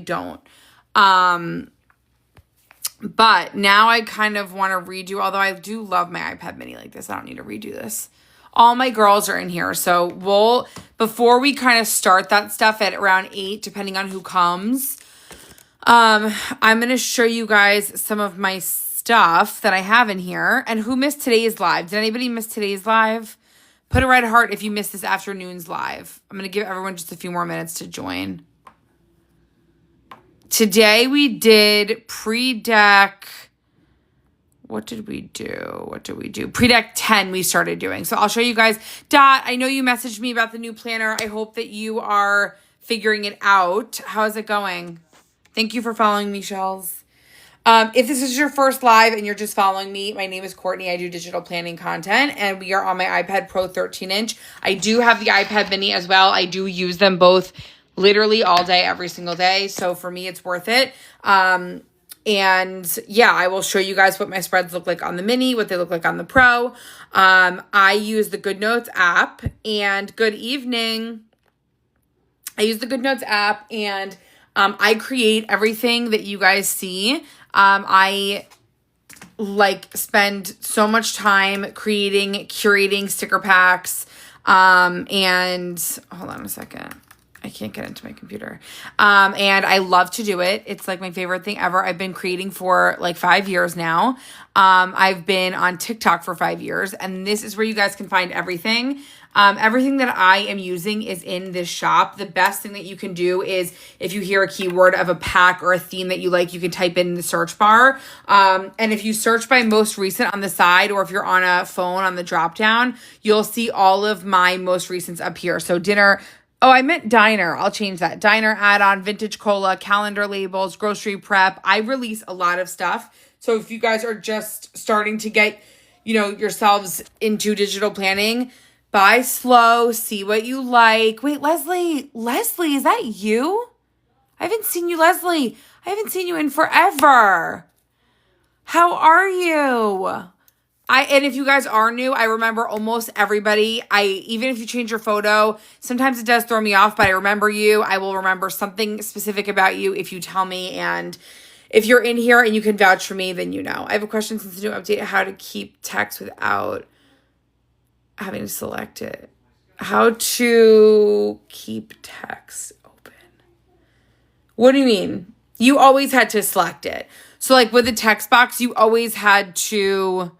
don't. But now I kind of want to redo, although I do love my iPad mini like this. I don't need to redo this. All my girls are in here. So before we kind of start that stuff at around 8, depending on who comes, I'm going to show you guys some of my stuff that I have in here. And who missed today's live? Did anybody miss today's live? Put a red heart if you missed this afternoon's live. I'm going to give everyone just a few more minutes to join. Today we did pre-deck. What did we do? Pre-deck 10 we started doing. So I'll show you guys. Dot, I know you messaged me about the new planner. I hope that you are figuring it out. How's it going? Thank you for following me, Shells. If this is your first live and you're just following me, my name is Courtney. I do digital planning content, and we are on my iPad Pro 13-inch. I do have the iPad mini as well. I do use them both literally all day, every single day. So for me, it's worth it. And yeah, I will show you guys what my spreads look like on the mini, what they look like on the Pro. I use the GoodNotes app, and good evening. I use the GoodNotes app, and I create everything that you guys see. I spend so much time curating sticker packs. And hold on a second. I can't get into my computer. And I love to do it. It's like my favorite thing ever. I've been creating for like 5 years now. I've been on TikTok for 5 years, and this is where you guys can find everything. Everything that I am using is in this shop. The best thing that you can do is if you hear a keyword of a pack or a theme that you like, you can type in the search bar. And if you search by most recent on the side, or if you're on a phone on the drop down, you'll see all of my most recents up here. So dinner. Oh, I meant diner. I'll change that. Diner add-on, vintage cola, calendar labels, grocery prep. I release a lot of stuff. So if you guys are just starting to get, yourselves into digital planning, buy slow, see what you like. Wait, Leslie, is that you? I haven't seen you, Leslie. I haven't seen you in forever. How are you? And if you guys are new, I remember almost everybody. Even if you change your photo, sometimes it does throw me off, but I remember you. I will remember something specific about you if you tell me. And if you're in here and you can vouch for me, then you know. I have a question since the new update, how to keep text without having to select it. How to keep text open. What do you mean? You always had to select it. So like with the text box, you always had to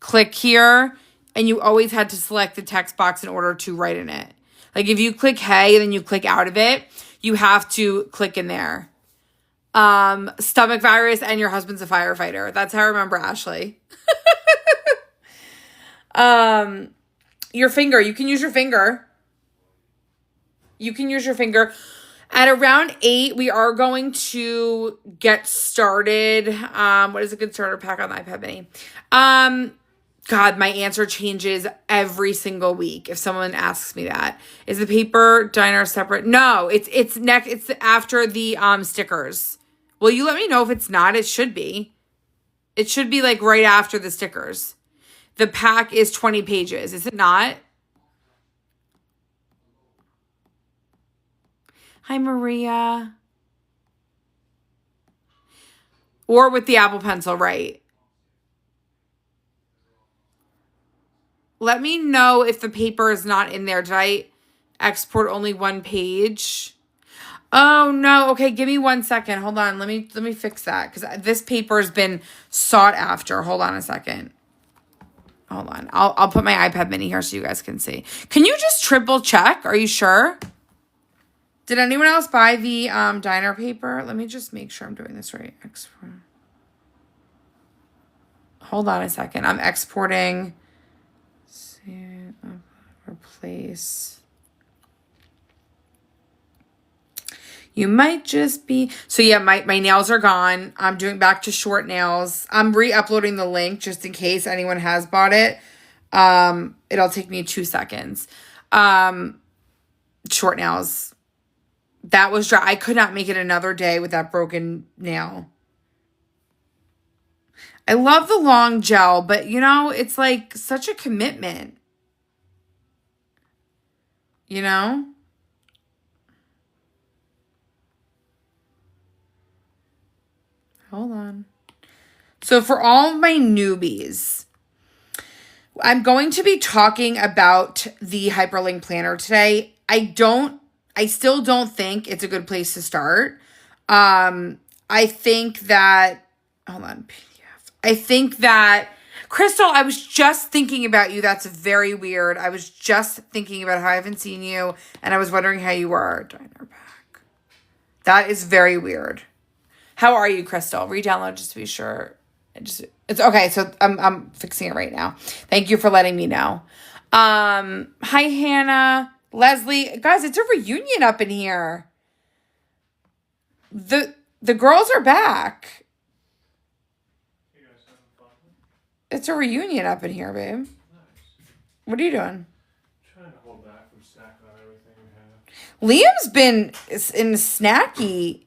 click here, and you always had to select the text box in order to write in it. Like if you click hey, and then you click out of it, you have to click in there. Stomach virus and your husband's a firefighter. That's how I remember Ashley. Your finger, you can use your finger. At around 8, we are going to get started. What is a good starter pack on the iPad mini? God, my answer changes every single week if someone asks me that. Is the paper diner separate? No, it's after the stickers. Will you let me know if it's not? It should be. It should be like right after the stickers. The pack is 20 pages. Is it not? Hi, Maria. Or with the Apple Pencil, right? Let me know if the paper is not in there. Did I export only one page? Oh, no. Okay, give me 1 second. Hold on. Let me fix that because this paper has been sought after. Hold on a second. Hold on. I'll put my iPad mini here so you guys can see. Can you just triple check? Are you sure? Did anyone else buy the diner paper? Let me just make sure I'm doing this right. Export. Hold on a second. I'm exporting. Replace. You might just be. So yeah, my nails are gone. I'm doing back to short nails. I'm re-uploading the link just in case anyone has bought it. It'll take me 2 seconds. Short nails. That was dry. I could not make it another day with that broken nail. I love the long gel, but it's like such a commitment. Hold on. So for all of my newbies, I'm going to be talking about the hyperlink planner today. I still don't think it's a good place to start. I think that, hold on, PDF. I think that, Crystal, I was just thinking about you. That's very weird. I was just thinking about how I haven't seen you, and I was wondering how you were. Diner pack. That is very weird. How are you, Crystal? Re-download just to be sure. It's okay. So I'm fixing it right now. Thank you for letting me know. Hi, Hannah, Leslie, guys. It's a reunion up in here. The girls are back. It's a reunion up in here, babe. Nice. What are you doing? Trying to hold back from snacking on everything we have. Liam's been in a snacky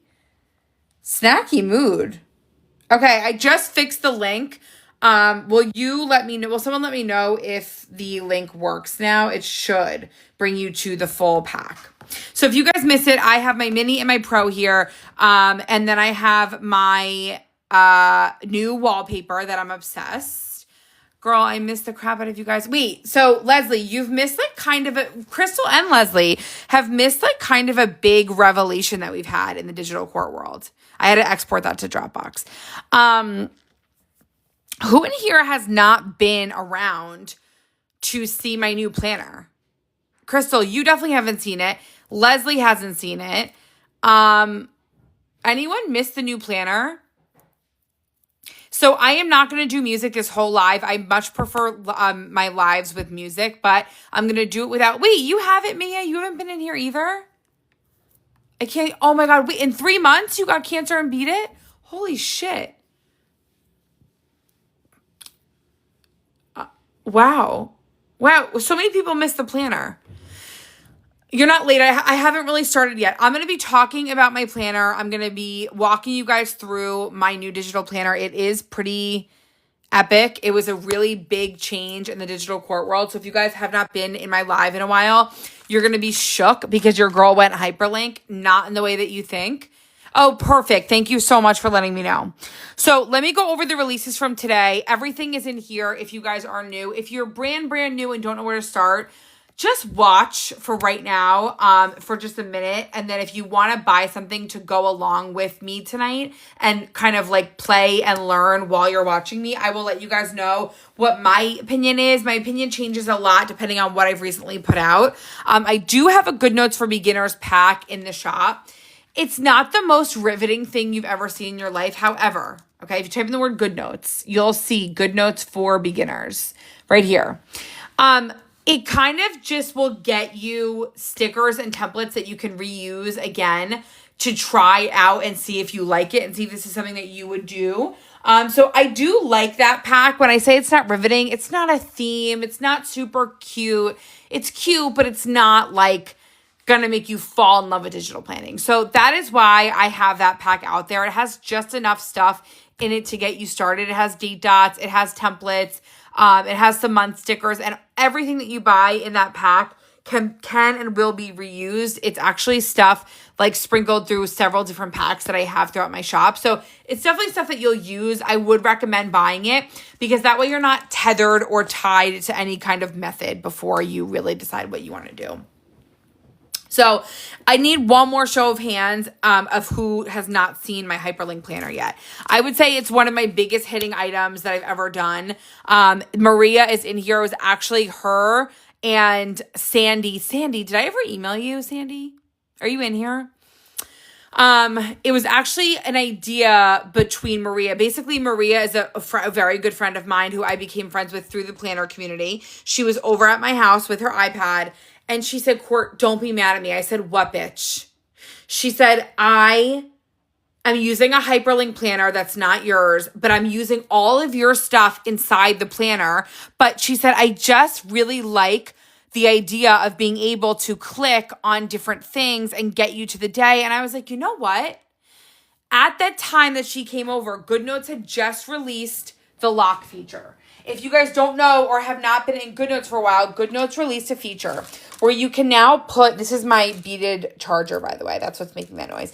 mood. Okay, I just fixed the link. Will you let me know? Will someone let me know if the link works now? It should bring you to the full pack. So if you guys missed it, I have my mini and my pro here. And then I have my new wallpaper that I'm obsessed. Girl, I missed the crap out of you guys. Wait, so Leslie, you've missed like kind of Crystal and Leslie have missed like kind of a big revelation that we've had in the digital court world. I had to export that to Dropbox. Who in here has not been around to see my new planner? Crystal, you definitely haven't seen it. Leslie hasn't seen it. Anyone missed the new planner? So I am not going to do music this whole live. I much prefer my lives with music, but I'm going to do it without. Wait, you have it, Mia? You haven't been in here either? I can't. Oh my God. Wait, in 3 months you got cancer and beat it? Holy shit. Wow. So many people missed the planner. You're not late. I haven't really started yet. I'm going to be talking about my planner. I'm going to be walking you guys through my new digital planner. It is pretty epic. It was a really big change in the digital court world. So if you guys have not been in my live in a while, you're going to be shook because your girl went hyperlink, not in the way that you think. Oh, perfect. Thank you so much for letting me know. So let me go over the releases from today. Everything is in here if you guys are new. If you're brand new and don't know where to start, just watch for right now for just a minute. And then if you want to buy something to go along with me tonight and kind of like play and learn while you're watching me, I will let you guys know what my opinion is. My opinion changes a lot depending on what I've recently put out. I do have a Good Notes for Beginners pack in the shop. It's not the most riveting thing you've ever seen in your life. However, okay, if you type in the word Good Notes, you'll see Good Notes for Beginners right here. It kind of just will get you stickers and templates that you can reuse again to try out and see if you like it and see if this is something that you would do. So I do like that pack. When I say it's not riveting, it's not a theme. It's not super cute. It's cute, but it's not like gonna make you fall in love with digital planning. So that is why I have that pack out there. It has just enough stuff in it to get you started. It has date dots. It has templates. It has some month stickers, and everything that you buy in that pack can and will be reused. It's actually stuff like sprinkled through several different packs that I have throughout my shop. So it's definitely stuff that you'll use. I would recommend buying it because that way you're not tethered or tied to any kind of method before you really decide what you want to do. So I need one more show of hands of who has not seen my hyperlink planner yet. I would say it's one of my biggest hitting items that I've ever done. Maria is in here. It was actually her and Sandy. Sandy, did I ever email you, Sandy? Are you in here? It was actually an idea between Maria. Basically, Maria is a very good friend of mine who I became friends with through the planner community. She was over at my house with her iPad. And she said, Court, don't be mad at me. I said, what, bitch? She said, I am using a hyperlink planner that's not yours, but I'm using all of your stuff inside the planner. But she said, I just really like the idea of being able to click on different things and get you to the day. And I was like, you know what? At that time that she came over, Good Notes had just released the lock feature. If you guys don't know or have not been in Good Notes for a while, Good Notes released a feature where you can now put, this is my beaded charger, by the way. That's what's making that noise.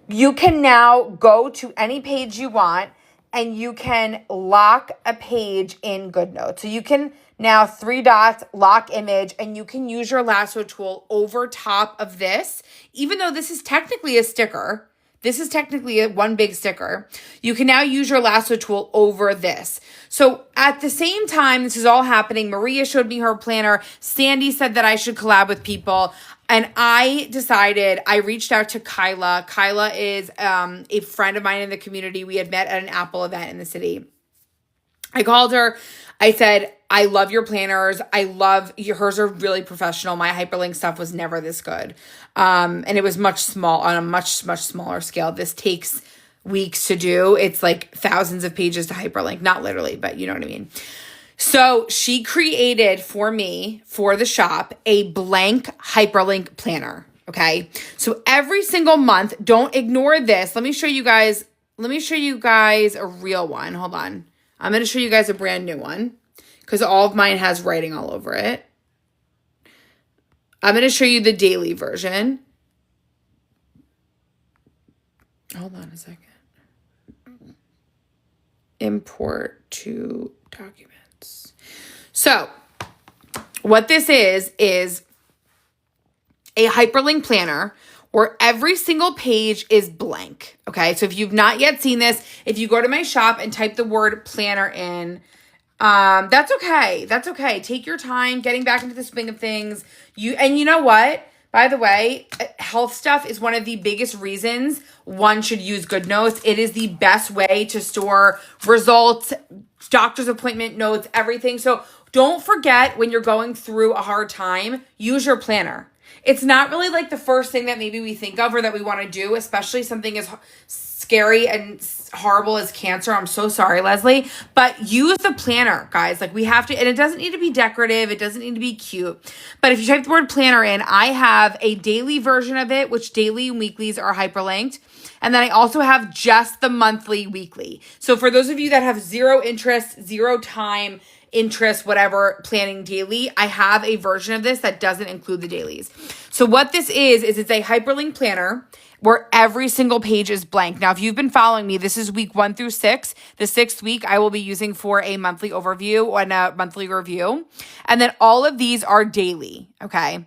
you can now go to any page you want and you can lock a page in GoodNotes. So you can now 3 dots, lock image, and you can use your lasso tool over top of this. Even though this is technically a sticker, this is technically one big sticker, you can now use your lasso tool over this. So at the same time, this is all happening. Maria showed me her planner. Sandy said that I should collab with people. And I decided, I reached out to Kyla. Kyla is a friend of mine in the community. We had met at an Apple event in the city. I called her. I said, I love your planners. Hers are really professional. My hyperlink stuff was never this good. And it was on a much smaller scale. This takes weeks to do. It's like thousands of pages to hyperlink. Not literally, but you know what I mean. So she created for me, for the shop, a blank hyperlink planner. Okay. So every single month, don't ignore this. Let me show you guys a real one. Hold on. I'm going to show you guys a brand new one because all of mine has writing all over it. I'm going to show you the daily version. Hold on a second. Import to documents. So what this is a hyperlink planner where every single page is blank. Okay. So if you've not yet seen this, if you go to my shop and type the word planner in, that's okay. That's okay. Take your time getting back into the swing of things. And you know what? By the way, health stuff is one of the biggest reasons one should use GoodNotes. It is the best way to store results, doctor's appointment notes, everything. So don't forget when you're going through a hard time, use your planner. It's not really like the first thing that maybe we think of or that we want to do, especially something as scary and horrible as cancer. I'm so sorry, Leslie, but use the planner, guys. Like we have to, and it doesn't need to be decorative. It doesn't need to be cute, but if you type the word planner in, I have a daily version of it, which daily and weeklies are hyperlinked. And then I also have just the monthly weekly. So for those of you that have zero interest, zero time, interest, whatever, planning daily, I have a version of this that doesn't include the dailies. So what this is it's a hyperlink planner where every single page is blank. Now, if you've been following me, this is week 1 through 6. The 6th week I will be using for a monthly overview and a monthly review. And then all of these are daily. Okay.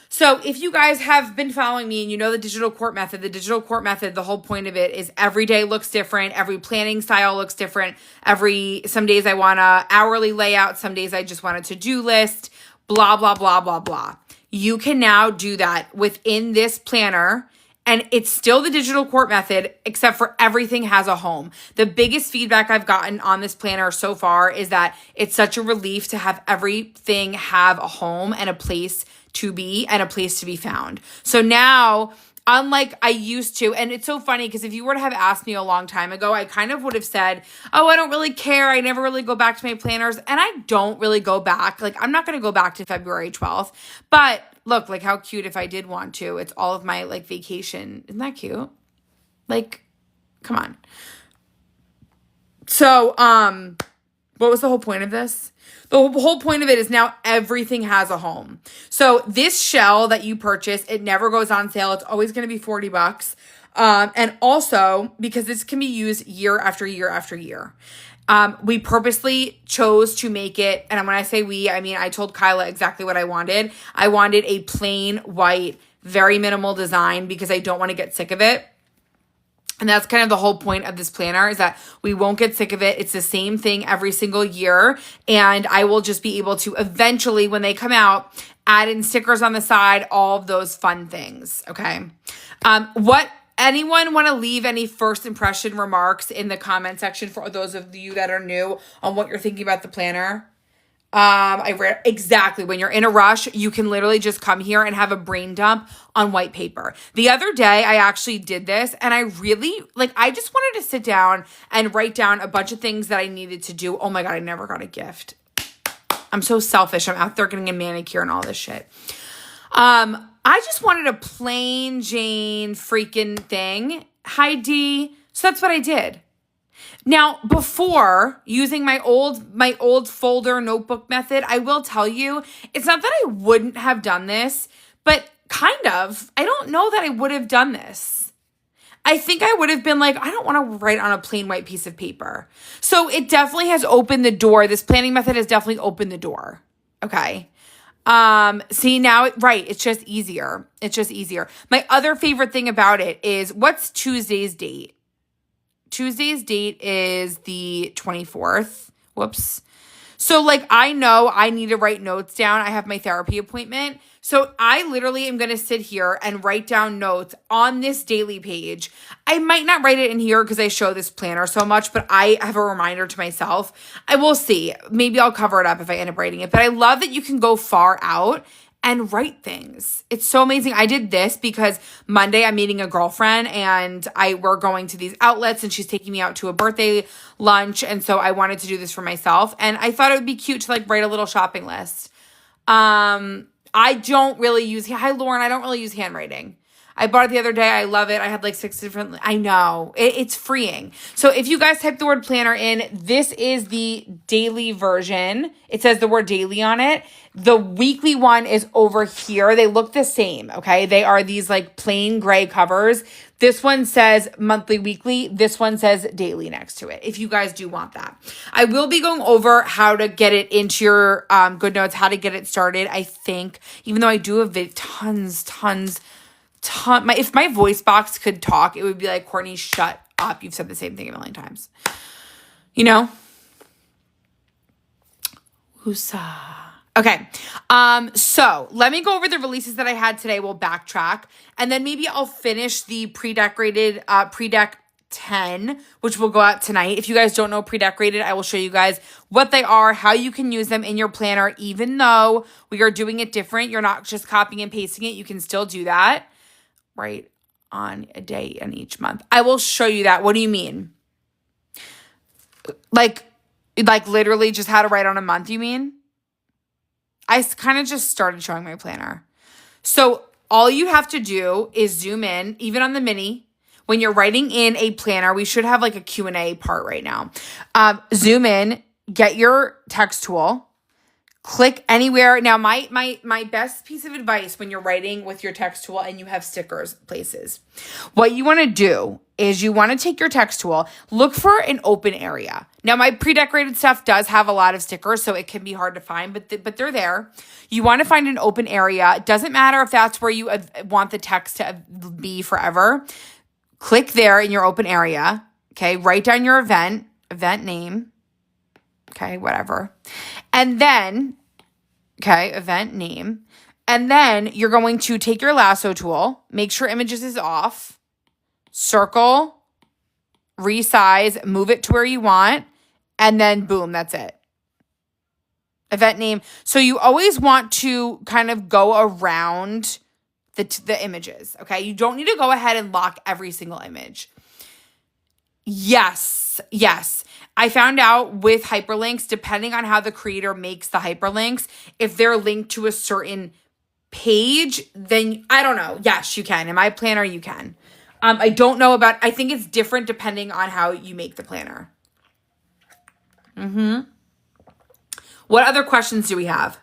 So if you guys have been following me and you know the digital court method, the whole point of it is every day looks different. Every planning style looks different. Some days I want a hourly layout. Some days I just want a to-do list, blah, blah, blah, blah, blah. You can now do that within this planner. And it's still the digital court method, except for everything has a home. The biggest feedback I've gotten on this planner so far is that it's such a relief to have everything have a home and a place to be and a place to be found. So now, unlike I used to, and it's so funny because if you were to have asked me a long time ago, I kind of would have said, oh, I don't really care. I never really go back to my planners. And I don't really go back. Like, I'm not going to go back to February 12th. But look, like how cute if I did want to. It's all of my like vacation. Isn't that cute? Like, come on. So, what was the whole point of this? The whole point of it is now everything has a home. So this shell that you purchase, it never goes on sale. It's always going to be $40. And also because this can be used year after year after year. We purposely chose to make it, and when I say we, I mean I told Kyla exactly what I wanted. I wanted a plain white, very minimal design because I don't want to get sick of it. And that's kind of the whole point of this planner is that we won't get sick of it. It's the same thing every single year. And I will just be able to eventually, when they come out, add in stickers on the side, all of those fun things. Okay. Anyone want to leave any first impression remarks in the comment section for those of you that are new on what you're thinking about the planner? I read exactly when you're in a rush, you can literally just come here and have a brain dump on white paper. The other day I actually did this and I just wanted to sit down and write down a bunch of things that I needed to do. Oh my God, I never got a gift. I'm so selfish. I'm out there getting a manicure and all this shit. I just wanted a plain Jane freaking thing. Hi D. So that's what I did. Now, before using my old folder notebook method, I will tell you, it's not that I wouldn't have done this, but kind of. I don't know that I would have done this. I think I would have been like, I don't want to write on a plain white piece of paper. So it definitely has opened the door. This planning method has definitely opened the door. Okay. See now, right. It's just easier. It's just easier. My other favorite thing about it is, what's Tuesday's date? Tuesday's date is the 24th. Whoops. So like, I know I need to write notes down. I have my therapy appointment. So I literally am going to sit here and write down notes on this daily page. I might not write it in here because I show this planner so much, but I have a reminder to myself. I will see. Maybe I'll cover it up if I end up writing it. But I love that you can go far out and write things. It's so amazing. I did this because Monday I'm meeting a girlfriend and we're going to these outlets and she's taking me out to a birthday lunch. And so I wanted to do this for myself. And I thought it would be cute to like write a little shopping list. I don't really use, hi Lauren, I don't really use handwriting. I bought it the other day. I love it. I had like 6 different, I know. It's freeing. So if you guys type the word planner in, this is the daily version. It says the word daily on it. The weekly one is over here. They look the same, okay? They are these like plain gray covers. This one says monthly, weekly. This one says daily next to it, if you guys do want that. I will be going over how to get it into your GoodNotes, how to get it started. I think, even though I do have if my voice box could talk, it would be like, Courtney, shut up. You've said the same thing a million times. You know? Woosah. Okay. So let me go over the releases that I had today. We'll backtrack. And then maybe I'll finish the pre-decorated, pre-deck 10, which will go out tonight. If you guys don't know pre-decorated, I will show you guys what they are, how you can use them in your planner, even though we are doing it different. You're not just copying and pasting it. You can still do that. Right on a day in each month. I will show you that. What do you mean? Like literally just how to write on a month, you mean? I kind of just started showing my planner. So all you have to do is zoom in, even on the mini. When you're writing in a planner, we should have like a Q&A part right now. Zoom in, get your text tool. Click anywhere. Now, my best piece of advice when you're writing with your text tool and you have stickers places, what you want to do is you want to take your text tool, look for an open area. Now, my pre-decorated stuff does have a lot of stickers, so it can be hard to find, but they're there. You want to find an open area. It doesn't matter if that's where you want the text to be forever. Click there in your open area. Okay, write down your event name. Okay, whatever. And then, event name. And then you're going to take your lasso tool, make sure images is off, circle, resize, move it to where you want, and then boom, that's it. Event name. So you always want to kind of go around the images, okay? You don't need to go ahead and lock every single image. Yes. I found out with hyperlinks, depending on how the creator makes the hyperlinks, if they're linked to a certain page, then I don't know. Yes, you can. In my planner, you can. I don't know about, I think it's different depending on how you make the planner. What other questions do we have?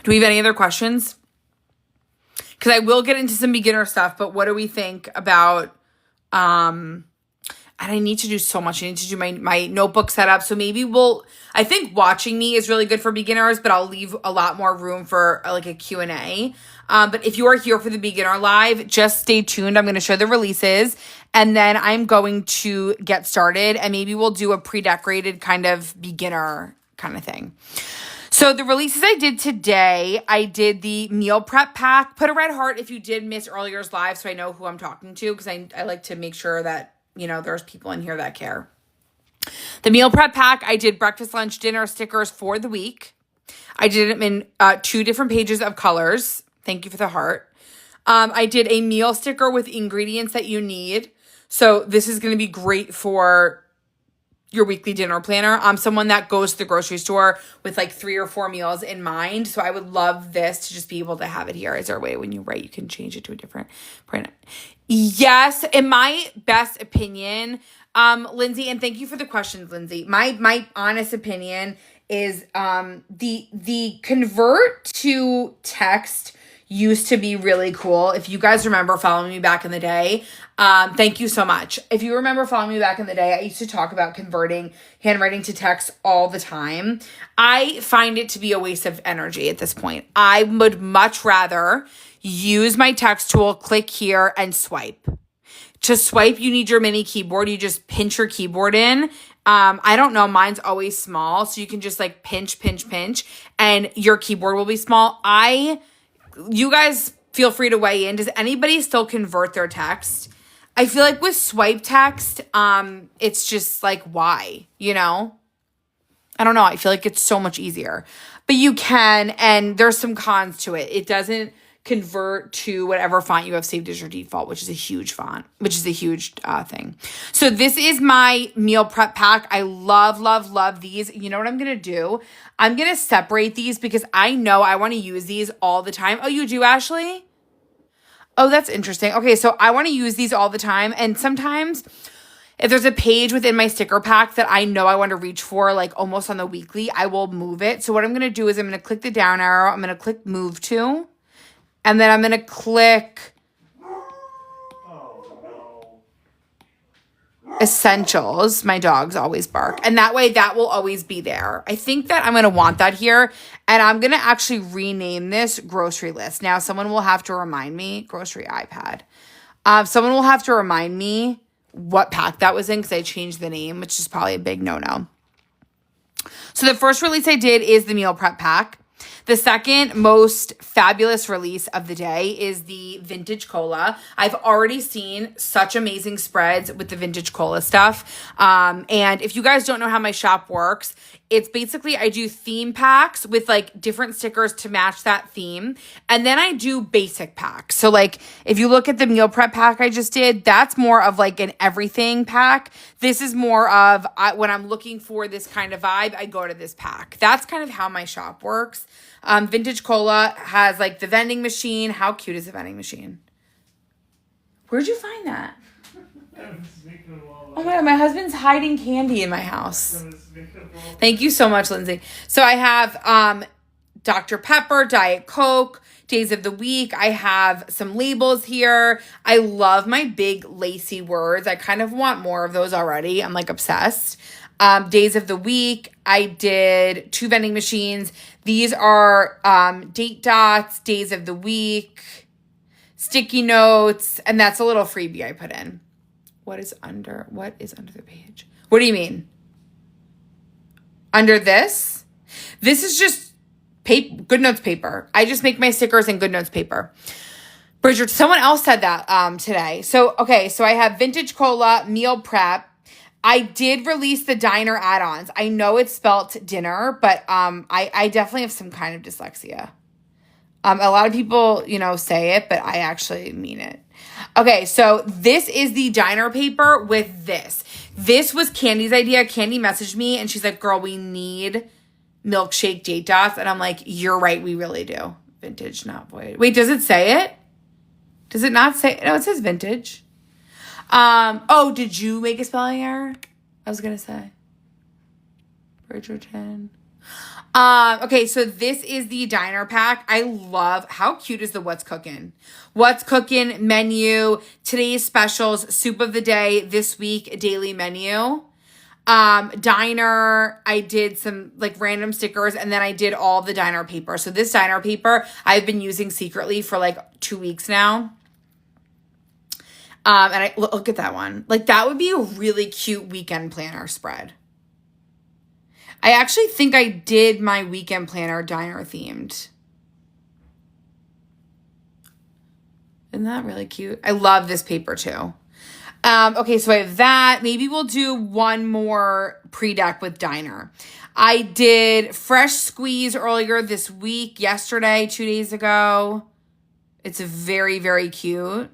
Do we have any other questions? Because I will get into some beginner stuff, but what do we think about, and I need to do so much. I need to do my notebook setup. So maybe I think watching me is really good for beginners, but I'll leave a lot more room for like a Q&A. But if you are here for the beginner live, just stay tuned. I'm going to show the releases and then I'm going to get started and maybe we'll do a pre-decorated kind of beginner kind of thing. So the releases I did today, I did the meal prep pack. Put a red heart if you did miss earlier's live so I know who I'm talking to because I like to make sure that, you know, there's people in here that care. The meal prep pack, I did breakfast, lunch, dinner stickers for the week. I did them in 2 different pages of colors. Thank you for the heart. I did a meal sticker with ingredients that you need. So this is going to be great for your weekly dinner planner. I'm someone that goes to the grocery store with like 3 or 4 meals in mind. So I would love this to just be able to have it here. Is there a way when you write, you can change it to a different print? Yes. In my best opinion, Lindsay, and thank you for the questions, Lindsay. My honest opinion is, the convert to text, used to be really cool. If you guys remember following me back in the day, thank you so much. If you remember following me back in the day, I used to talk about converting handwriting to text all the time. I find it to be a waste of energy at this point. I would much rather use my text tool, click here, and swipe. To swipe, you need your mini keyboard. You just pinch your keyboard in. I don't know. Mine's always small. So you can just like pinch, and your keyboard will be small. You guys feel free to weigh in. Does anybody still convert their text? I feel like with swipe text, it's just like, why? You know? I don't know. I feel like it's so much easier. But you can, and there's some cons to it. It doesn't convert to whatever font you have saved as your default, which is a huge font, which is a huge thing. So this is my meal prep pack. I love these. You know what I'm going to do? I'm going to separate these because I know I want to use these all the time. Oh, you do, Ashley? Oh, that's interesting. Okay, so I want to use these all the time. And sometimes if there's a page within my sticker pack that I know I want to reach for, like almost on the weekly, I will move it. So what I'm going to do is I'm going to click the down arrow. I'm going to click move to. And then I'm going to click essentials. My dogs always bark. And that way that will always be there. I think that I'm going to want that here. And I'm going to actually rename this grocery list. Now, someone will have to remind me, grocery iPad. Someone will have to remind me what pack that was in because I changed the name, which is probably a big no-no. So the first release I did is the meal prep pack. The second most fabulous release of the day is the vintage cola. I've already seen such amazing spreads with the vintage cola stuff. And if you guys don't know how my shop works, it's basically I do theme packs with like different stickers to match that theme. And then I do basic packs. So like if you look at the meal prep pack I just did, that's more of like an everything pack. This is more of when I'm looking for this kind of vibe, I go to this pack. That's kind of how my shop works. Vintage Cola has like the vending machine. How cute is the vending machine? Where'd you find that? Oh my God, my husband's hiding candy in my house. Thank you so much, Lindsay. So I have Dr. Pepper, Diet Coke, days of the week. I have some labels here. I love my big lacy words. I kind of want more of those already. I'm like obsessed. Days of the week. I did 2 vending machines. These are date dots, days of the week, sticky notes, and that's a little freebie I put in. What is under the page? What do you mean? Under this? This is just paper, Good Notes paper. I just make my stickers in Good Notes paper. Bridget, someone else said that today. So I have vintage cola, meal prep. I did release the diner add-ons. I know it's spelt dinner, but I definitely have some kind of dyslexia. A lot of people, say it, but I actually mean it. Okay, so this is the diner paper with this. This was Candy's idea. Candy messaged me, and she's like, girl, we need milkshake date dots. And I'm like, you're right, we really do. Vintage, not void. Wait, does it say it? Does it not say? No, it says vintage. Did you make a spelling error? I was going to say. Bridgerton. Okay, so this is the diner pack. I love, how cute is the What's Cooking? What's Cooking menu, today's specials, soup of the day, this week, daily menu. Diner, I did some like random stickers, and then I did all the diner paper. So this diner paper I've been using secretly for like 2 weeks now. And I look at that one. Like that would be a really cute weekend planner spread. I actually think I did my weekend planner diner themed. Isn't that really cute? I love this paper too. Okay, so I have that. Maybe we'll do one more pre-deck with diner. I did fresh squeeze earlier this week, yesterday, 2 days ago. It's very, very cute.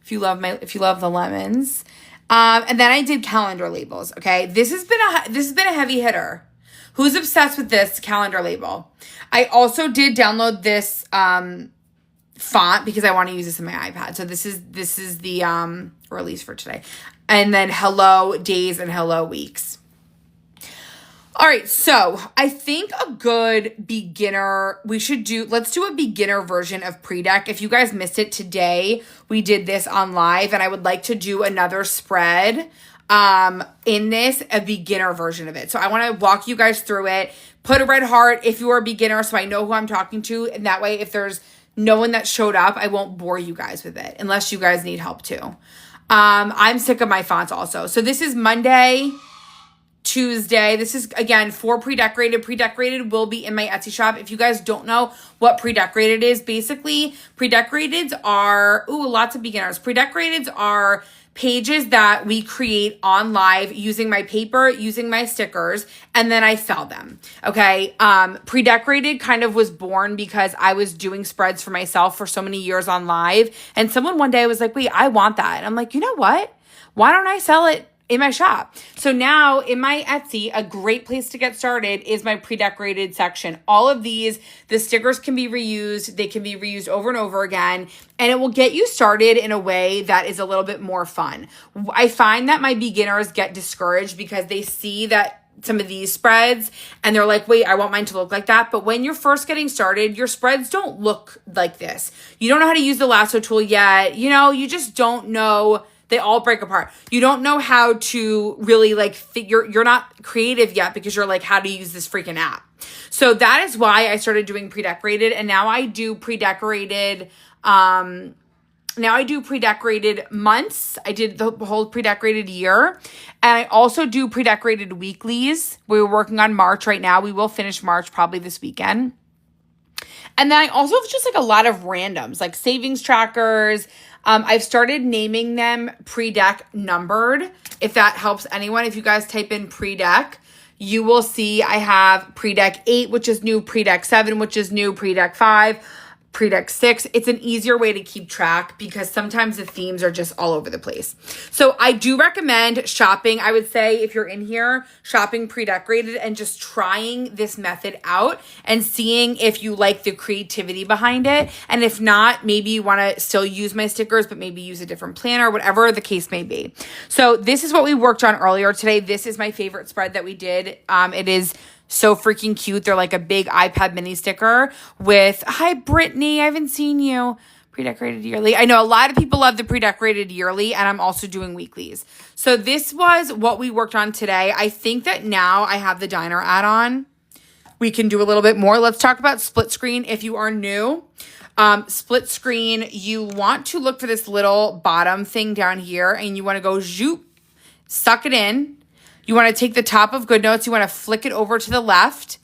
If you love the lemons. And then I did calendar labels. Okay. This has been a heavy hitter. Who's obsessed with this calendar label? I also did download this font because I want to use this in my iPad. So this is the release for today. And then hello days and hello weeks. All right, so I think a good beginner, let's do a beginner version of pre-deck. If you guys missed it today, we did this on live, and I would like to do another spread in this, a beginner version of it. So I want to walk you guys through it, put a red heart if you are a beginner so I know who I'm talking to, and that way if there's no one that showed up, I won't bore you guys with it, unless you guys need help too. I'm sick of my fonts also. So this is Monday, Tuesday. This is, again, for pre-decorated. Pre-decorated will be in my Etsy shop. If you guys don't know what pre-decorated is, basically, pre-decorateds are, lots of beginners. Pre-decorateds are pages that we create on live using my paper, using my stickers, and then I sell them. Okay. Pre-decorated kind of was born because I was doing spreads for myself for so many years on live. And someone one day was like, wait, I want that. And I'm like, you know what? Why don't I sell it in my shop? So now in my Etsy, a great place to get started is my pre-decorated section. All of these, the stickers can be reused. They can be reused over and over again, and it will get you started in a way that is a little bit more fun. I find that my beginners get discouraged because they see that some of these spreads and they're like, wait, I want mine to look like that. But when you're first getting started, your spreads don't look like this. You don't know how to use the lasso tool yet. You just don't know. They all break apart. You don't know how to really you're not creative yet because you're like, how to use this freaking app. So that is why I started doing pre-decorated, and now I do pre-decorated, months. I did the whole pre-decorated year, and I also do pre-decorated weeklies. We're working on March right now. We will finish March probably this weekend. And then I also have just a lot of randoms, like savings trackers. I've started naming them pre-deck numbered, if that helps anyone. If you guys type in pre-deck, you will see I have pre-deck 8, which is new, pre-deck 7, which is new, pre-deck 5, pre-deck 6. It's an easier way to keep track because sometimes the themes are just all over the place. So I do recommend shopping. I would say if you're in here, shopping pre-decorated and just trying this method out and seeing if you like the creativity behind it. And if not, maybe you want to still use my stickers, but maybe use a different planner, whatever the case may be. So this is what we worked on earlier today. This is my favorite spread that we did. It is so freaking cute. They're like a big iPad mini sticker with, hi, Brittany, I haven't seen you. Pre-decorated yearly. I know a lot of people love the pre-decorated yearly, and I'm also doing weeklies. So this was what we worked on today. I think that now I have the diner add-on. We can do a little bit more. Let's talk about split screen. If you are new, split screen, you want to look for this little bottom thing down here, and you want to go zoop, suck it in. You want to take the top of GoodNotes, you want to flick it over to the left,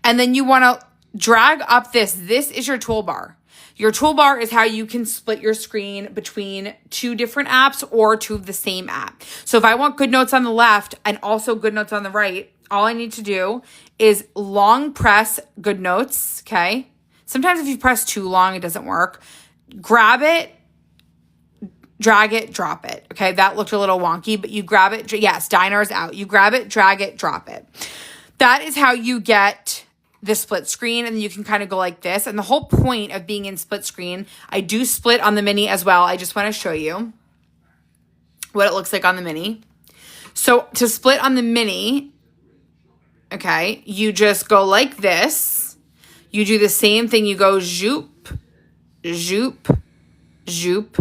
and then you want to drag up this. This is your toolbar. Your toolbar is how you can split your screen between two different apps or two of the same app. So if I want GoodNotes on the left and also GoodNotes on the right, all I need to do is long press GoodNotes, okay? Sometimes if you press too long, it doesn't work. Grab it, drag it, drop it. Okay, that looked a little wonky, but you grab it. Yes, diner's out. You grab it, drag it, drop it. That is how you get the split screen, and you can kind of go like this. And the whole point of being in split screen, I do split on the mini as well. I just want to show you what it looks like on the mini. So to split on the mini, okay, you just go like this. You do the same thing. You go zoop, zoop, zoop,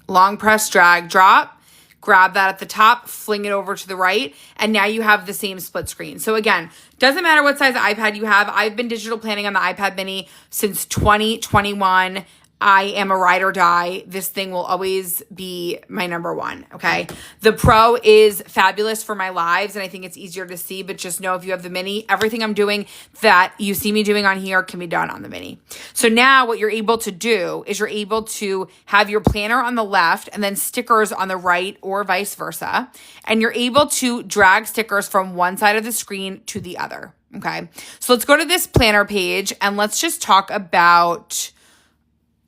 long press, drag, drop, grab that at the top, fling it over to the right, and now you have the same split screen. So again, doesn't matter what size iPad you have. I've been digital planning on the iPad mini since 2021. I am a ride or die. This thing will always be my number one, okay? The Pro is fabulous for my lives, and I think it's easier to see, but just know if you have the mini, everything I'm doing that you see me doing on here can be done on the mini. So now what you're able to do is you're able to have your planner on the left and then stickers on the right or vice versa, and you're able to drag stickers from one side of the screen to the other, okay? So let's go to this planner page, and let's just talk about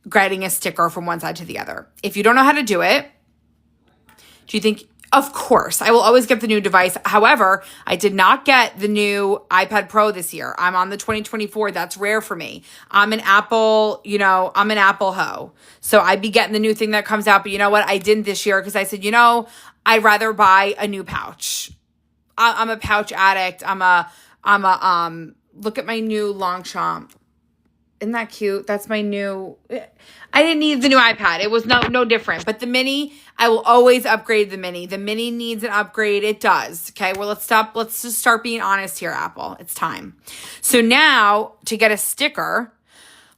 getting a sticker from one side to the other. If you don't know how to do it, do you think, of course, I will always get the new device. However, I did not get the new iPad Pro this year. I'm on the 2024. That's rare for me. I'm an Apple, I'm an Apple hoe. So I'd be getting the new thing that comes out. But you know what? I didn't this year because I said, I'd rather buy a new pouch. I'm a pouch addict. Look at my new Longchamp. Isn't that cute? That's my new, I didn't need the new iPad. It was no different. But the mini, I will always upgrade the mini. The mini needs an upgrade. It does. Okay. Well, let's just start being honest here, Apple. It's time. So now to get a sticker,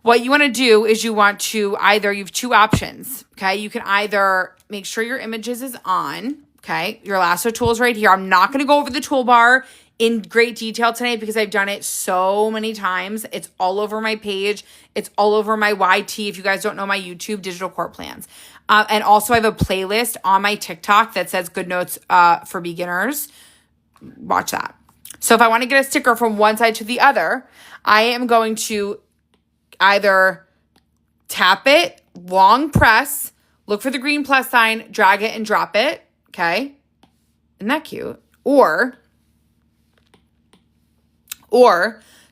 what you want to do is you have two options. Okay. You can either make sure your images is on. Okay. Your lasso tool is right here. I'm not going to go over the toolbar in great detail tonight because I've done it so many times. It's all over my page. It's all over my YT. If you guys don't know my YouTube, Digital Court Plans. And also I have a playlist on my TikTok that says Good Notes for Beginners. Watch that. So if I want to get a sticker from one side to the other, I am going to either tap it, long press, look for the green plus sign, drag it and drop it. Okay. Isn't that cute? Or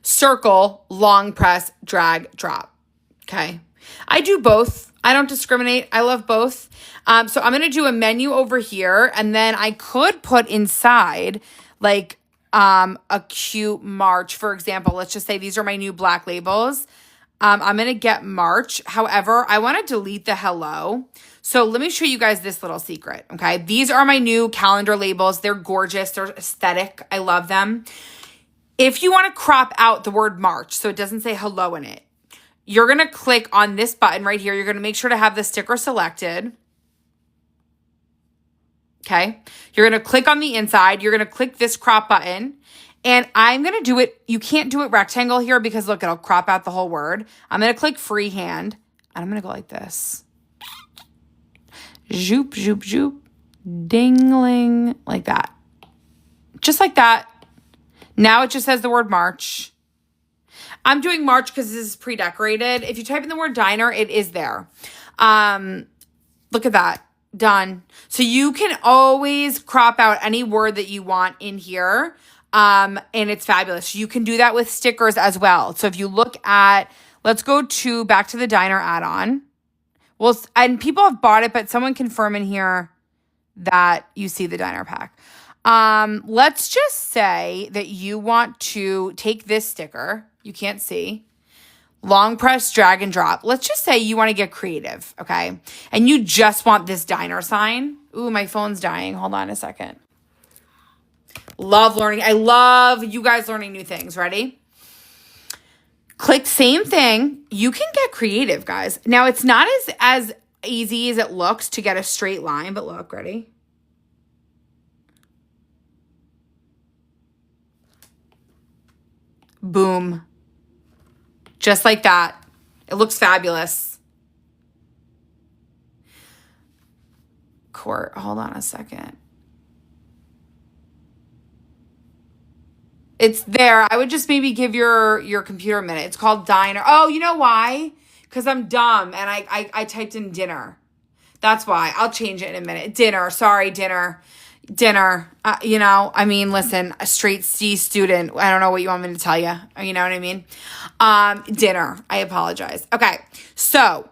circle, long press, drag, drop. Okay. I do both. I don't discriminate. I love both. So I'm going to do a menu over here, and then I could put inside like a cute March, for example. Let's just say these are my new black labels. I'm going to get March. However, I want to delete the hello. So let me show you guys this little secret. Okay. These are my new calendar labels. They're gorgeous. They're aesthetic. I love them. If you want to crop out the word March so it doesn't say hello in it, you're going to click on this button right here. You're going to make sure to have the sticker selected. Okay. You're going to click on the inside. You're going to click this crop button. And I'm going to do it. You can't do it rectangle here because look, it'll crop out the whole word. I'm going to click freehand and I'm going to go like this. Zoop, zoop, zoop. Dingling. Like that. Just like that. Now it just says the word March. I'm doing March because this is pre-decorated. If you type in the word diner, it is there. Look at that. Done. So you can always crop out any word that you want in here. And it's fabulous. You can do that with stickers as well. So if you look at, let's go back to the diner add-on. Well, and people have bought it, but someone confirm in here that you see the diner pack. Let's just say that you want to take this sticker. You can't see. Long press, drag and drop. Let's just say you want to get creative, okay? And you just want this diner sign. Ooh, my phone's dying. Hold on a second. Love learning. I love you guys learning new things. Ready? Click same thing. You can get creative, guys. Now, it's not as easy as it looks to get a straight line, but look, ready? Boom. Just like that. It looks fabulous. Court, hold on a second. It's there. I would just maybe give your computer a minute. It's called diner. Oh, you know why? Because I'm dumb and I typed in dinner. That's why. I'll change it in a minute. Dinner. Sorry, dinner. Dinner. Listen, a straight C student. I don't know what you want me to tell you. You know what I mean? Dinner. I apologize. Okay. So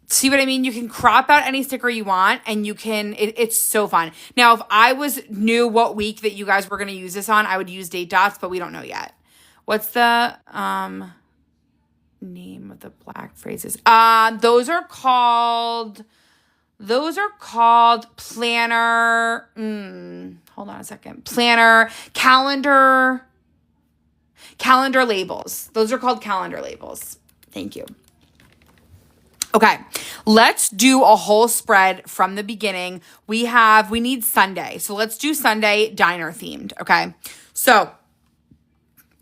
see what I mean? You can crop out any sticker you want and it's so fun. Now, if I knew what week that you guys were going to use this on, I would use date dots, but we don't know yet. What's the name of the black phrases? Those are called planner. Hold on a second. Planner, calendar labels. Those are called calendar labels. Thank you. Okay, let's do a whole spread from the beginning. We need Sunday. So let's do Sunday diner themed, okay? So,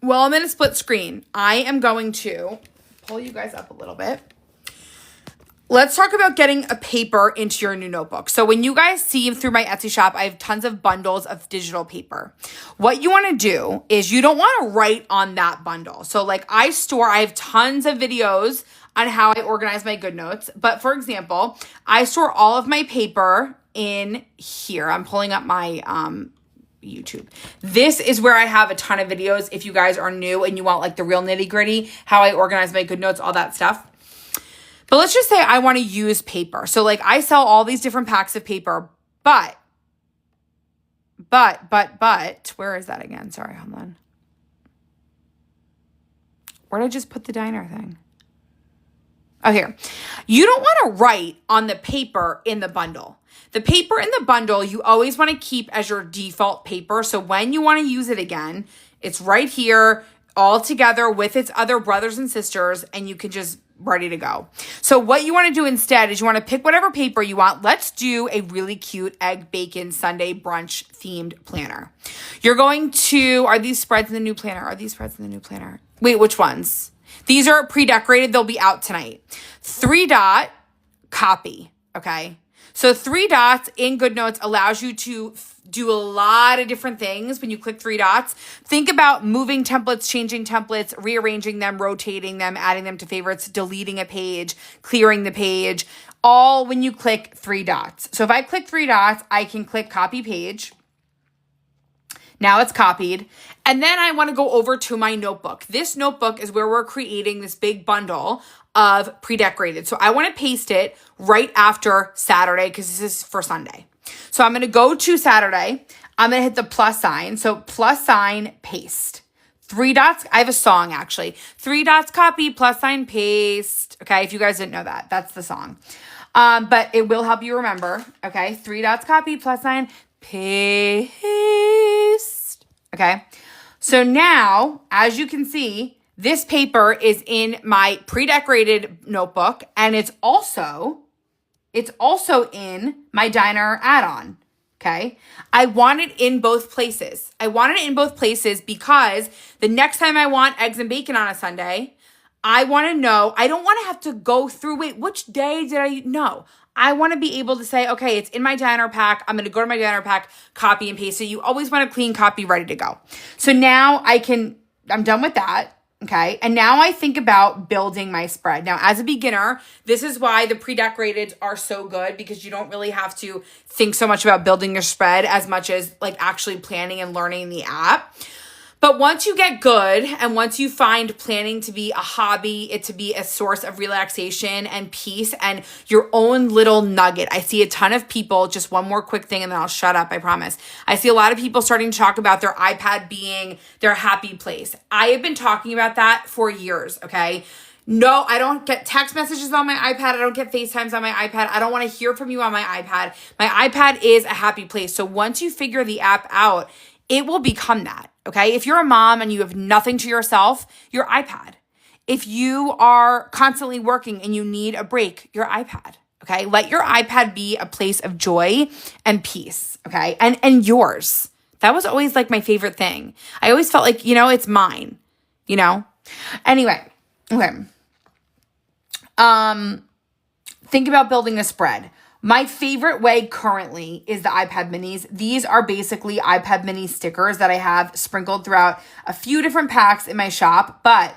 I'm in a split screen. I am going to pull you guys up a little bit. Let's talk about getting a paper into your new notebook. So when you guys see through my Etsy shop, I have tons of bundles of digital paper. What you want to do is you don't want to write on that bundle. So like I have tons of videos on how I organize my good notes. But for example, I store all of my paper in here. I'm pulling up my YouTube. This is where I have a ton of videos. If you guys are new and you want like the real nitty gritty, how I organize my good notes, all that stuff. But let's just say I want to use paper. So like I sell all these different packs of paper, but where is that again? Sorry, hold on. Where did I just put the diner thing? Oh, here. You don't want to write on the paper in the bundle. The paper in the bundle, you always want to keep as your default paper. So when you want to use it again, it's right here all together with its other brothers and sisters, and you can just ready to go. So what you want to do instead is you want to pick whatever paper you want. Let's do a really cute egg bacon Sunday brunch themed planner. You're going to, are these spreads in the new planner? Are these spreads in the new planner? Wait, which ones? These are pre-decorated. They'll be out tonight. 3-dot copy. Okay. So 3 dots in GoodNotes allows you to do a lot of different things when you click 3 dots. Think about moving templates, changing templates, rearranging them, rotating them, adding them to favorites, deleting a page, clearing the page, all when you click 3 dots. So if I click 3 dots, I can click copy page. Now it's copied. And then I want to go over to my notebook. This notebook is where we're creating this big bundle of pre-decorated. So I want to paste it right after Saturday because this is for Sunday. So I'm going to go to Saturday. I'm going to hit the plus sign. So plus sign, paste. 3 dots. I have a song actually. 3 dots, copy, plus sign, paste. Okay. If you guys didn't know that, that's the song. But it will help you remember. Okay. 3 dots, copy, plus sign, paste. Okay. So now, as you can see, this paper is in my pre-decorated notebook, and it's also in my diner add-on. Okay. I want it in both places. I want it in both places because the next time I want eggs and bacon on a Sunday, I want to know, I don't want to have to go through, wait, which day did I know? I want to be able to say, okay, it's in my diner pack. I'm going to go to my diner pack, copy and paste. So you always want a clean copy ready to go. So now I'm done with that. Okay. And now I think about building my spread. Now, as a beginner, this is why the pre-decorated are so good because you don't really have to think so much about building your spread as much as like actually planning and learning the app. But once you get good and once you find planning to be a hobby, it to be a source of relaxation and peace and your own little nugget. I see a ton of people, just one more quick thing and then I'll shut up, I promise. I see a lot of people starting to talk about their iPad being their happy place. I have been talking about that for years, okay? No, I don't get text messages on my iPad. I don't get FaceTimes on my iPad. I don't want to hear from you on my iPad. My iPad is a happy place. So once you figure the app out, it will become that. Okay. If you're a mom and you have nothing to yourself, your iPad. If you are constantly working and you need a break, your iPad. Okay. Let your iPad be a place of joy and peace. Okay. And yours. That was always like my favorite thing. I always felt like, it's mine, Anyway. Okay. Think about building a spread. My favorite way currently is the iPad minis. These are basically iPad mini stickers that I have sprinkled throughout a few different packs in my shop. But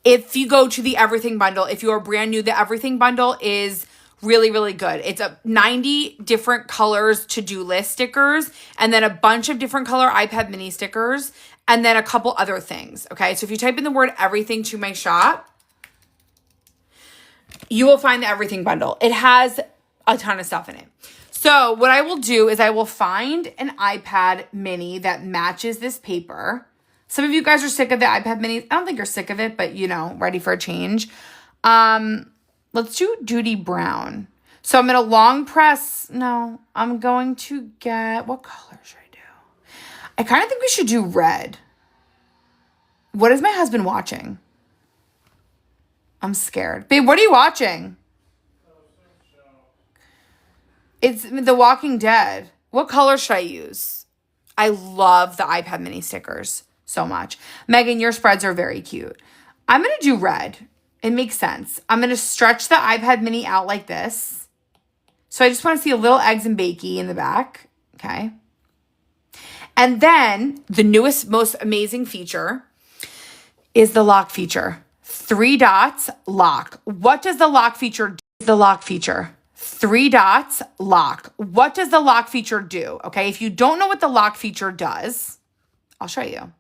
if you go to the Everything Bundle, if you are brand new, the Everything Bundle is really, really good. It's 90 different colors to-do list stickers and then a bunch of different color iPad mini stickers and then a couple other things. Okay, so if you type in the word everything to my shop, you will find the Everything Bundle. It has a ton of stuff in it. So what I will do is I will find an iPad mini that matches this paper. Some of you guys are sick of the iPad minis. I don't think you're sick of it, but ready for a change. Let's do Duty Brown. So I'm going to long press. No, I'm going to get, what color should I do? I kind of think we should do red. What is my husband watching? I'm scared. Babe, what are you watching? It's The Walking Dead. What color should I use? I love the iPad mini stickers so much. Megan, your spreads are very cute. I'm going to do red. It makes sense. I'm going to stretch the iPad mini out like this. So I just want to see a little eggs and bakey in the back. Okay. And then the newest, most amazing feature is the lock feature. 3 dots, lock. What does the lock feature do? The lock feature. 3 dots, lock. What does the lock feature do? Okay, if you don't know what the lock feature does, I'll show you.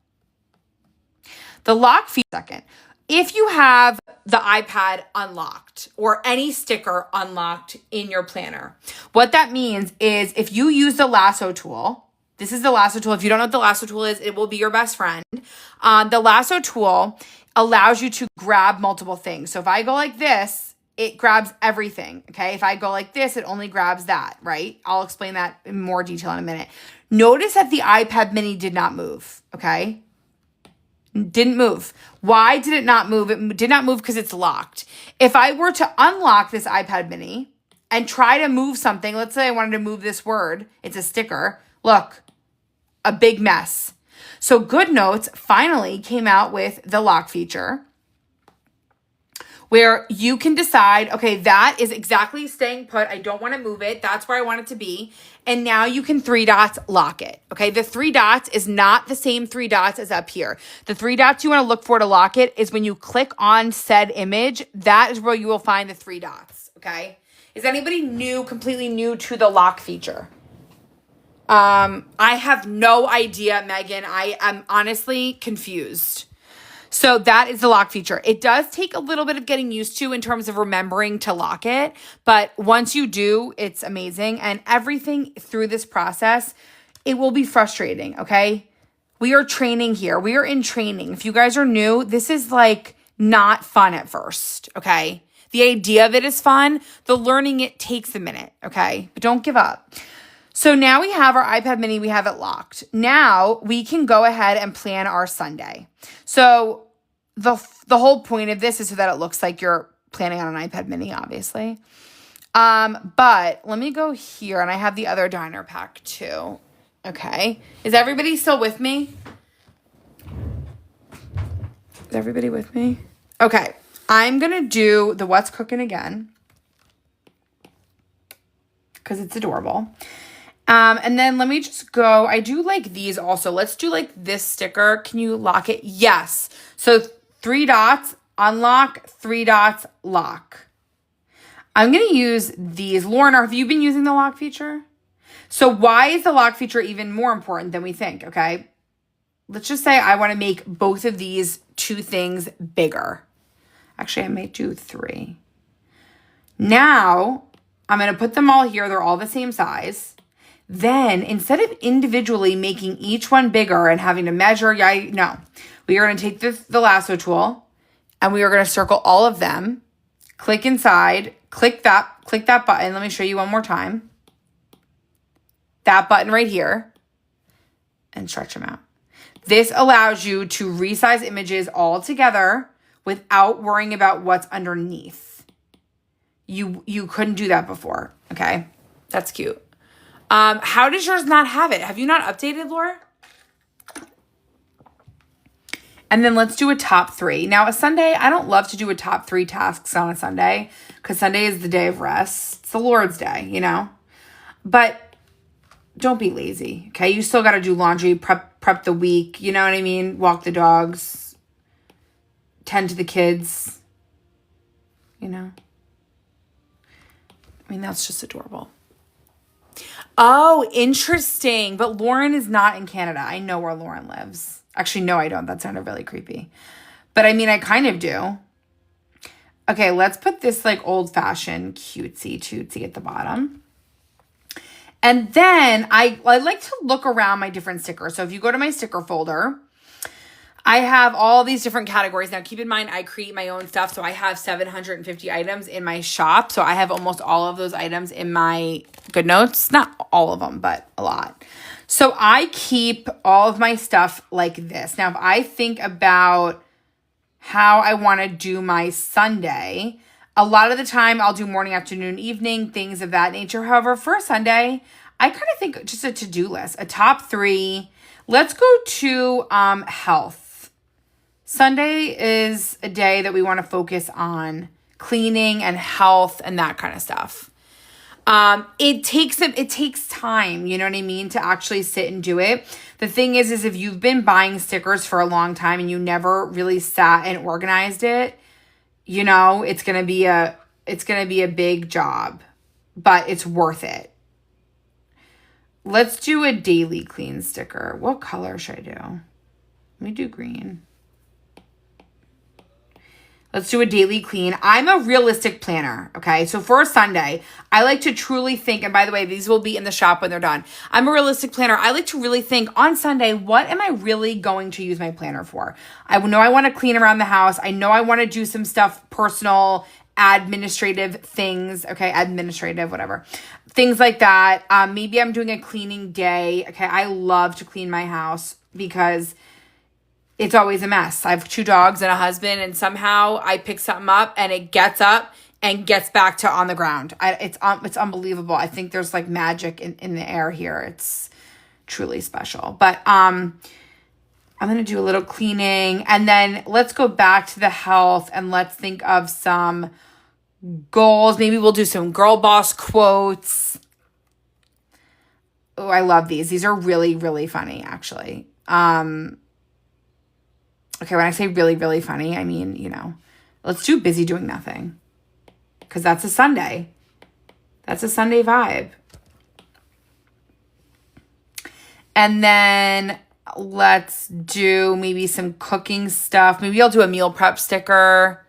The lock feature, second. If you have the iPad unlocked or any sticker unlocked in your planner, what that means is if you use the lasso tool, This is the lasso tool. If you don't know what the lasso tool is, it will be your best friend. The lasso tool allows you to grab multiple things. So if I go like this, it grabs everything, okay? If I go like this, it only grabs that, right? I'll explain that in more detail in a minute. Notice that the iPad mini did not move, okay? Didn't move. Why did it not move? It did not move because it's locked. If I were to unlock this iPad mini and try to move something, let's say I wanted to move this word, it's a sticker, look, a big mess. So GoodNotes finally came out with the lock feature where you can decide, okay, that is exactly staying put. I don't want to move it. That's where I want it to be. And now you can 3 dots lock it. Okay, the 3 dots is not the same 3 dots as up here. The 3 dots you want to look for to lock it is when you click on said image, that is where you will find the 3 dots. Okay, is anybody completely new to the lock feature? I have no idea, Megan. I am honestly confused. So that is the lock feature. It does take a little bit of getting used to in terms of remembering to lock it. But once you do, it's amazing. And everything through this process, it will be frustrating, okay? We are training here. We are in training. If you guys are new, this is like not fun at first, okay? The idea of it is fun. The learning it takes a minute, okay? But don't give up. So now we have our iPad mini, we have it locked. Now we can go ahead and plan our Sunday. So the whole point of this is so that it looks like you're planning on an iPad mini, obviously. But let me go here, and I have the other diner pack too. Okay. Is everybody still with me? Is everybody with me? Okay. I'm going to do the What's Cooking again because it's adorable. And then let me just go. I do like these also. Let's do like this sticker. Can you lock it? Yes. So 3 dots, unlock, 3 dots, lock. I'm going to use these. Lauren, have you been using the lock feature? So why is the lock feature even more important than we think? Okay. Let's just say I want to make both of these 2 things bigger. Actually, I may do 3. Now I'm going to put them all here. They're all the same size. Then instead of individually making each one bigger and having to measure, no, we are going to take the lasso tool and we are going to circle all of them, click inside, click that button. Let me show you one more time. That button right here and stretch them out. This allows you to resize images all together without worrying about what's underneath. You couldn't do that before. Okay. That's cute. How does yours not have it? Have you not updated, Laura? And then let's do a top 3. Now, a Sunday, I don't love to do a top 3 tasks on a Sunday because Sunday is the day of rest. It's the Lord's day, you know? But don't be lazy, okay? You still got to do laundry, prep the week, you know what I mean? Walk the dogs, tend to the kids, you know? I mean, that's just adorable. Oh, interesting. But Lauren is not in Canada. I know where Lauren lives. Actually, no, I don't. That sounded really creepy. But I mean, I kind of do. Okay, let's put this like old-fashioned cutesy tootsy at the bottom. And then I like to look around my different stickers. So if you go to my sticker folder, I have all these different categories. Now, keep in mind, I create my own stuff. So I have 750 items in my shop. So I have almost all of those items in my GoodNotes. Not all of them, but a lot. So I keep all of my stuff like this. Now, if I think about how I want to do my Sunday, a lot of the time I'll do morning, afternoon, evening, things of that nature. However, for a Sunday, I kind of think just a to-do list, a top 3. Let's go to health. Sunday is a day that we want to focus on cleaning and health and that kind of stuff. It takes time, you know what I mean, to actually sit and do it. The thing is if you've been buying stickers for a long time and you never really sat and organized it, you know, it's going to be a big job, but it's worth it. Let's do a daily clean sticker. What color should I do? Let me do green. Let's do a daily clean. I'm a realistic planner, okay? So for a Sunday, I like to truly think, and by the way, these will be in the shop when they're done. I'm a realistic planner. I like to really think on Sunday, what am I really going to use my planner for? I know I want to clean around the house. I know I want to do some stuff, personal, administrative things, okay? Administrative, whatever. Things like that. Maybe I'm doing a cleaning day, okay? I love to clean my house because it's always a mess. I have 2 dogs and a husband, and somehow I pick something up and it gets up and gets back to on the ground. It's unbelievable. I think there's like magic in the air here. It's truly special. But I'm going to do a little cleaning, and then let's go back to the health and let's think of some goals. Maybe we'll do some girl boss quotes. Oh, I love these. These are really, really funny, actually. Okay, when I say really, really funny, I mean, let's do busy doing nothing. Because that's a Sunday. That's a Sunday vibe. And then let's do maybe some cooking stuff. Maybe I'll do a meal prep sticker.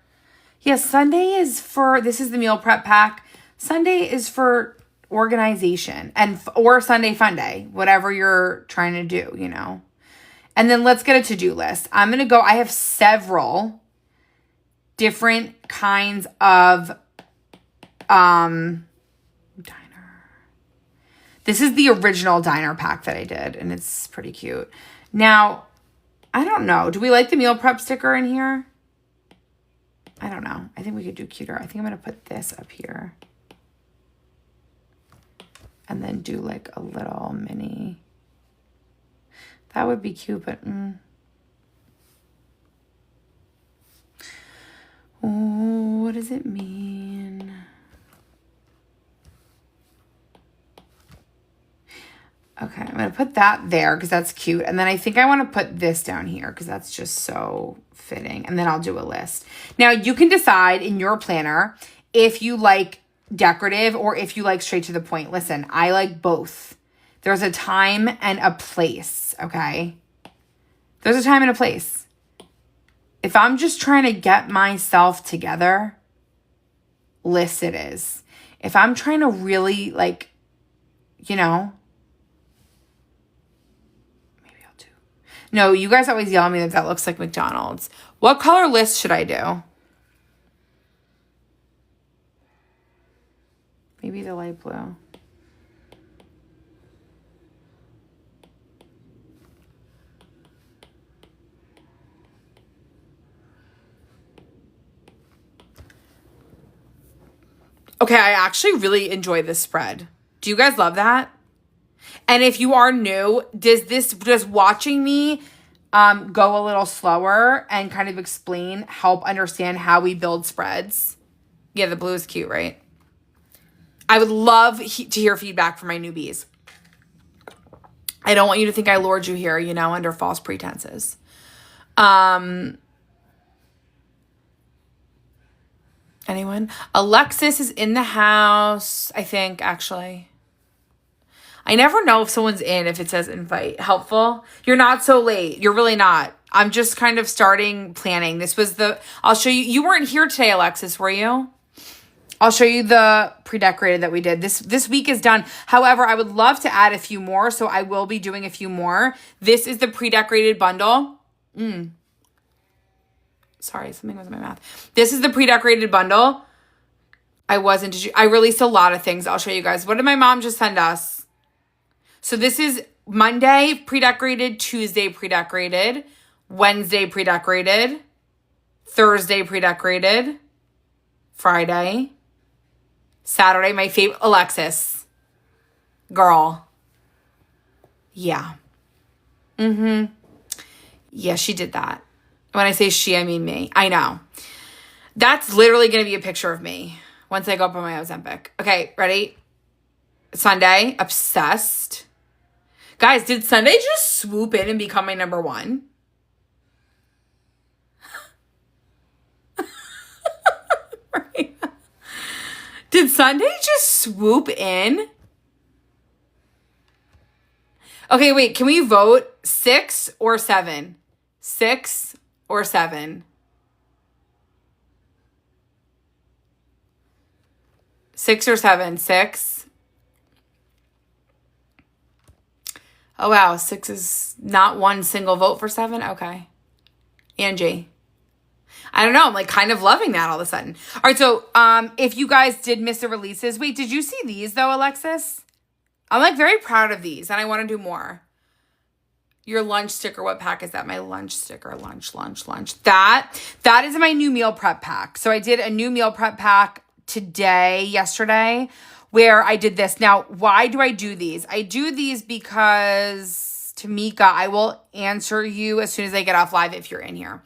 Yes, Sunday is for, this is the meal prep pack. Sunday is for organization or Sunday fun day, whatever you're trying to do, And then let's get a to-do list. I'm going to go, I have several different kinds of diner. This is the original diner pack that I did, and it's pretty cute. Now, I don't know. Do we like the meal prep sticker in here? I don't know. I think we could do cuter. I think I'm going to put this up here. And then do like a little mini. That would be cute, but oh, what does it mean? Okay, I'm going to put that there because that's cute. And then I think I want to put this down here because that's just so fitting. And then I'll do a list. Now, you can decide in your planner if you like decorative or if you like straight to the point. Listen, I like both. There's a time and a place, okay? There's a time and a place. If I'm just trying to get myself together, list it is. If I'm trying to really maybe I'll do. No, you guys always yell at me that looks like McDonald's. What color list should I do? Maybe the light blue. Okay, I actually really enjoy this spread. Do you guys love that? And if you are new, does watching me go a little slower and kind of help understand how we build spreads? Yeah, the blue is cute, right? I would love to hear feedback from my newbies. I don't want you to think I lured you here, under false pretenses. Anyone? Alexis is in the house, I think, actually. I never know if someone's if it says invite. Helpful? You're not so late. You're really not. I'm just kind of starting planning. I'll show you. You weren't here today, Alexis, were you? I'll show you the pre-decorated that we did. This week is done. However, I would love to add a few more, so I will be doing a few more. This is the pre-decorated bundle. Sorry, something was in my mouth. This is the pre-decorated bundle. I released a lot of things. I'll show you guys. What did my mom just send us? So this is Monday pre-decorated, Tuesday pre-decorated, Wednesday pre-decorated, Thursday pre-decorated, Friday, Saturday, my favorite, Alexis. Girl. Yeah. Yeah, she did that. When I say she, I mean me. I know. That's literally going to be a picture of me once I go up on my Ozempic. Okay, ready? Sunday, obsessed. Guys, did Sunday just swoop in and become my number one? Right. Did Sunday just swoop in? Okay, wait, can we vote 6 or 7? 6 or 7? 6 or 7? 6. Oh, wow. 6 is not one single vote for 7? Okay. Angie. I don't know. I'm like kind of loving that all of a sudden. All right. So if you guys did miss the releases, wait, did you see these though, Alexis? I'm like very proud of these and I want to do more. Your lunch sticker. What pack is that? My lunch sticker. Lunch. That is my new meal prep pack. So I did a new meal prep pack yesterday, where I did this. Now, why do I do these? I do these because, Tamika, I will answer you as soon as I get off live if you're in here.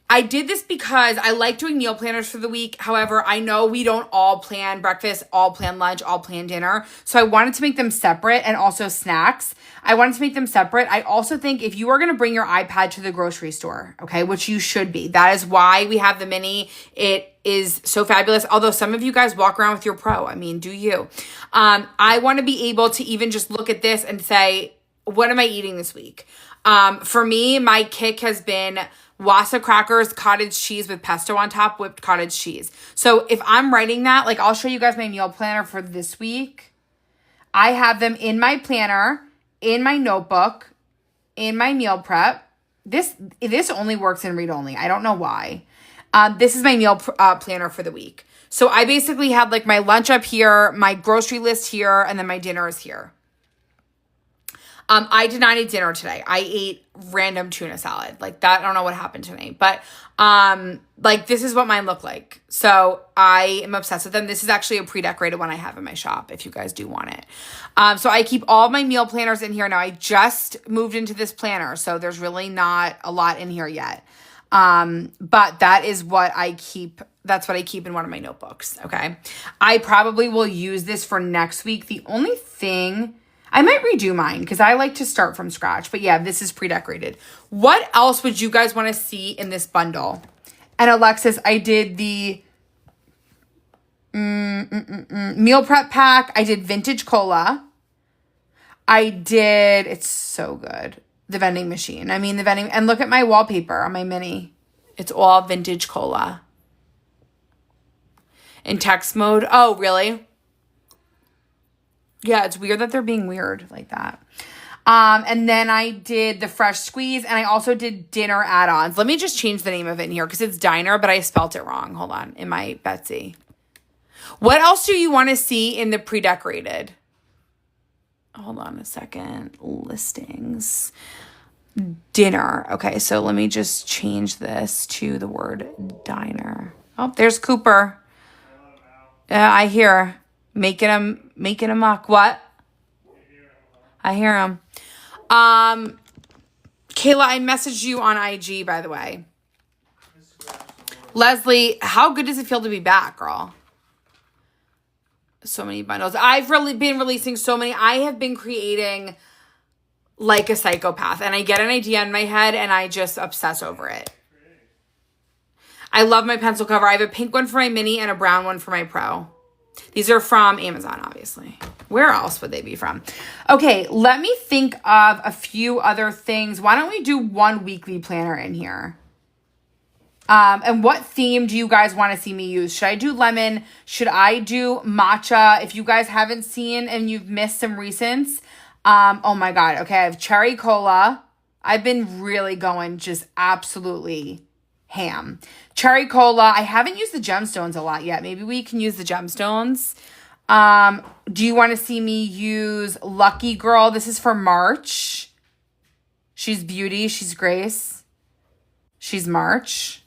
I did this because I like doing meal planners for the week. However, I know we don't all plan breakfast, all plan lunch, all plan dinner. So I wanted to make them separate, and also snacks. I wanted to make them separate. I also think if you are going to bring your iPad to the grocery store, okay, which you should be, that is why we have the mini. It is so fabulous. Although some of you guys walk around with your Pro. I mean, do you? I want to be able to even just look at this and say, what am I eating this week? For me, my kick has been Wassa crackers, cottage cheese with pesto on top, whipped cottage cheese. So if I'm writing that, like I'll show you guys my meal planner for this week. I have them in my planner, in my notebook, in my meal prep. This only works in read only. I don't know why. This is my meal planner for the week. So I basically had like my lunch up here, my grocery list here, and then my dinner is here. I did not eat dinner today. I ate random tuna salad. Like that, I don't know what happened to me. But like this is what mine look like. So I am obsessed with them. This is actually a pre-decorated one I have in my shop if you guys do want it. So I keep all my meal planners in here. Now I just moved into this planner, so there's really not a lot in here yet. But that is what I keep. That's what I keep in one of my notebooks. Okay. I probably will use this for next week. The only thing, I might redo mine because I like to start from scratch. But yeah, this is pre-decorated. What else would you guys want to see in this bundle? And Alexis, I did the meal prep pack. I did vintage cola. It's so good. The vending machine. And look at my wallpaper on my mini. It's all vintage cola. In text mode. Oh, really? Yeah, it's weird that they're being weird like that. And then I did the fresh squeeze, and I also did dinner add-ons. Let me just change the name of it in here because it's diner, but I spelt it wrong. Hold on. In my Betsy. What else do you want to see in the pre-decorated? Hold on a second. Listings. Dinner. Okay, so let me just change this to the word diner. Oh, there's Cooper. I hear. Making a muck. What? I hear him. Kayla, I messaged you on IG, by the way. Leslie, how good does it feel to be back, girl? So many bundles. I've really been releasing so many. I have been creating like a psychopath, and I get an idea in my head and I just obsess over it. I love my pencil cover. I have a pink one for my mini and a brown one for my Pro. These are from Amazon, obviously. Where else would they be from? Okay, let me think of a few other things. Why don't we do one weekly planner in here? And what theme do you guys want to see me use? Should I do lemon? Should I do matcha? If you guys haven't seen and you've missed some recents, oh my God. Okay, I have cherry cola. I've been really going just absolutely ham. Cherry cola. I haven't used the gemstones a lot yet. Maybe we can use the gemstones. Do you want to see me use Lucky Girl? This is for March. She's Beauty. She's Grace. She's March.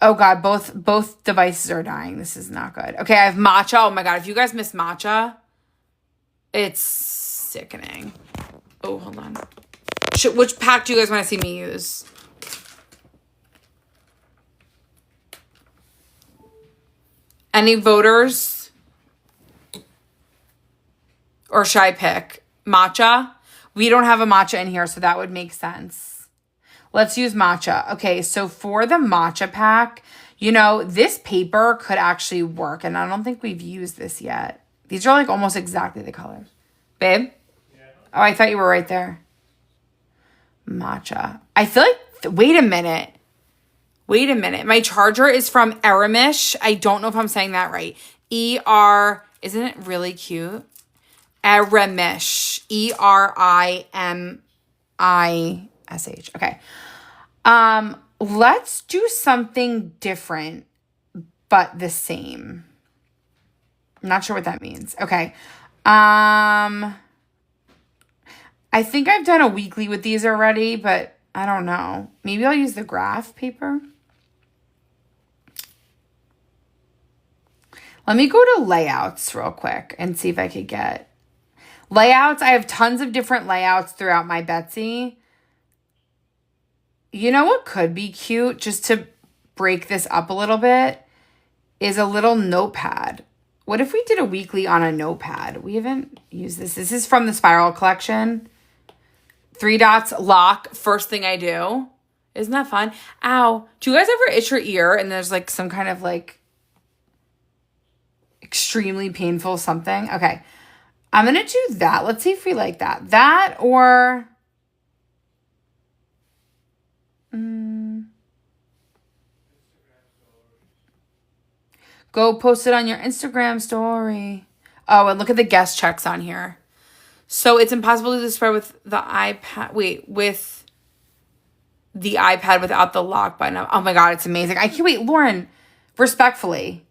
Oh God, both devices are dying. This is not good. Okay, I have matcha. Oh my God, if you guys miss matcha, it's sickening. Oh, hold on. Which pack do you guys want to see me use? Any voters? Or should I pick matcha? We don't have a matcha in here, so that would make sense. Let's use matcha. Okay, so for the matcha pack, you know, this paper could actually work, and I don't think we've used this yet. These are like almost exactly the colors. Babe? Yeah. Oh, I thought you were right there. Matcha. I feel like, wait a minute. Wait a minute. My charger is from Erimish. I don't know if I'm saying that right. Isn't it really cute? Erimish. Erimish. Okay. Let's do something different, but the same. I'm not sure what that means. Okay. I think I've done a weekly with these already, but I don't know. Maybe I'll use the graph paper. Let me go to layouts real quick and see if I could get layouts. I have tons of different layouts throughout my Betsy. You know what could be cute, just to break this up a little bit, is a little notepad. What if we did a weekly on a notepad? We haven't used this. This is from the Spiral collection. 3 dots, lock, first thing I do. Isn't that fun? Ow. Do you guys ever itch your ear and there's like some kind of like extremely painful something? Okay. I'm going to do that. Let's see if we like that. That or... Go post it on your Instagram story. Oh, and look at the guest checks on here. So it's impossible to do the spread with the iPad. Wait, with the iPad without the lock button. Oh my God, it's amazing. I can't wait. Lauren, respectfully,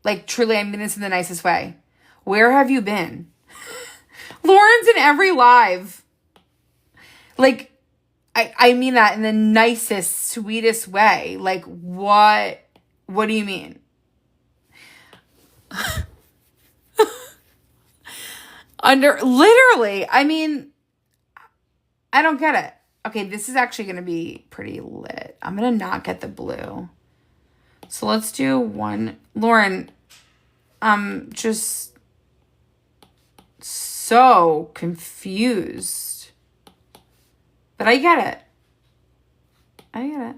like truly, I mean this in the nicest way. Where have you been? Lauren's in every live. Like, I mean that in the nicest, sweetest way. Like, what do you mean? Literally, I mean, I don't get it. Okay, this is actually going to be pretty lit. I'm going to not get the blue. So let's do one. Lauren, I'm just so confused. But I get it.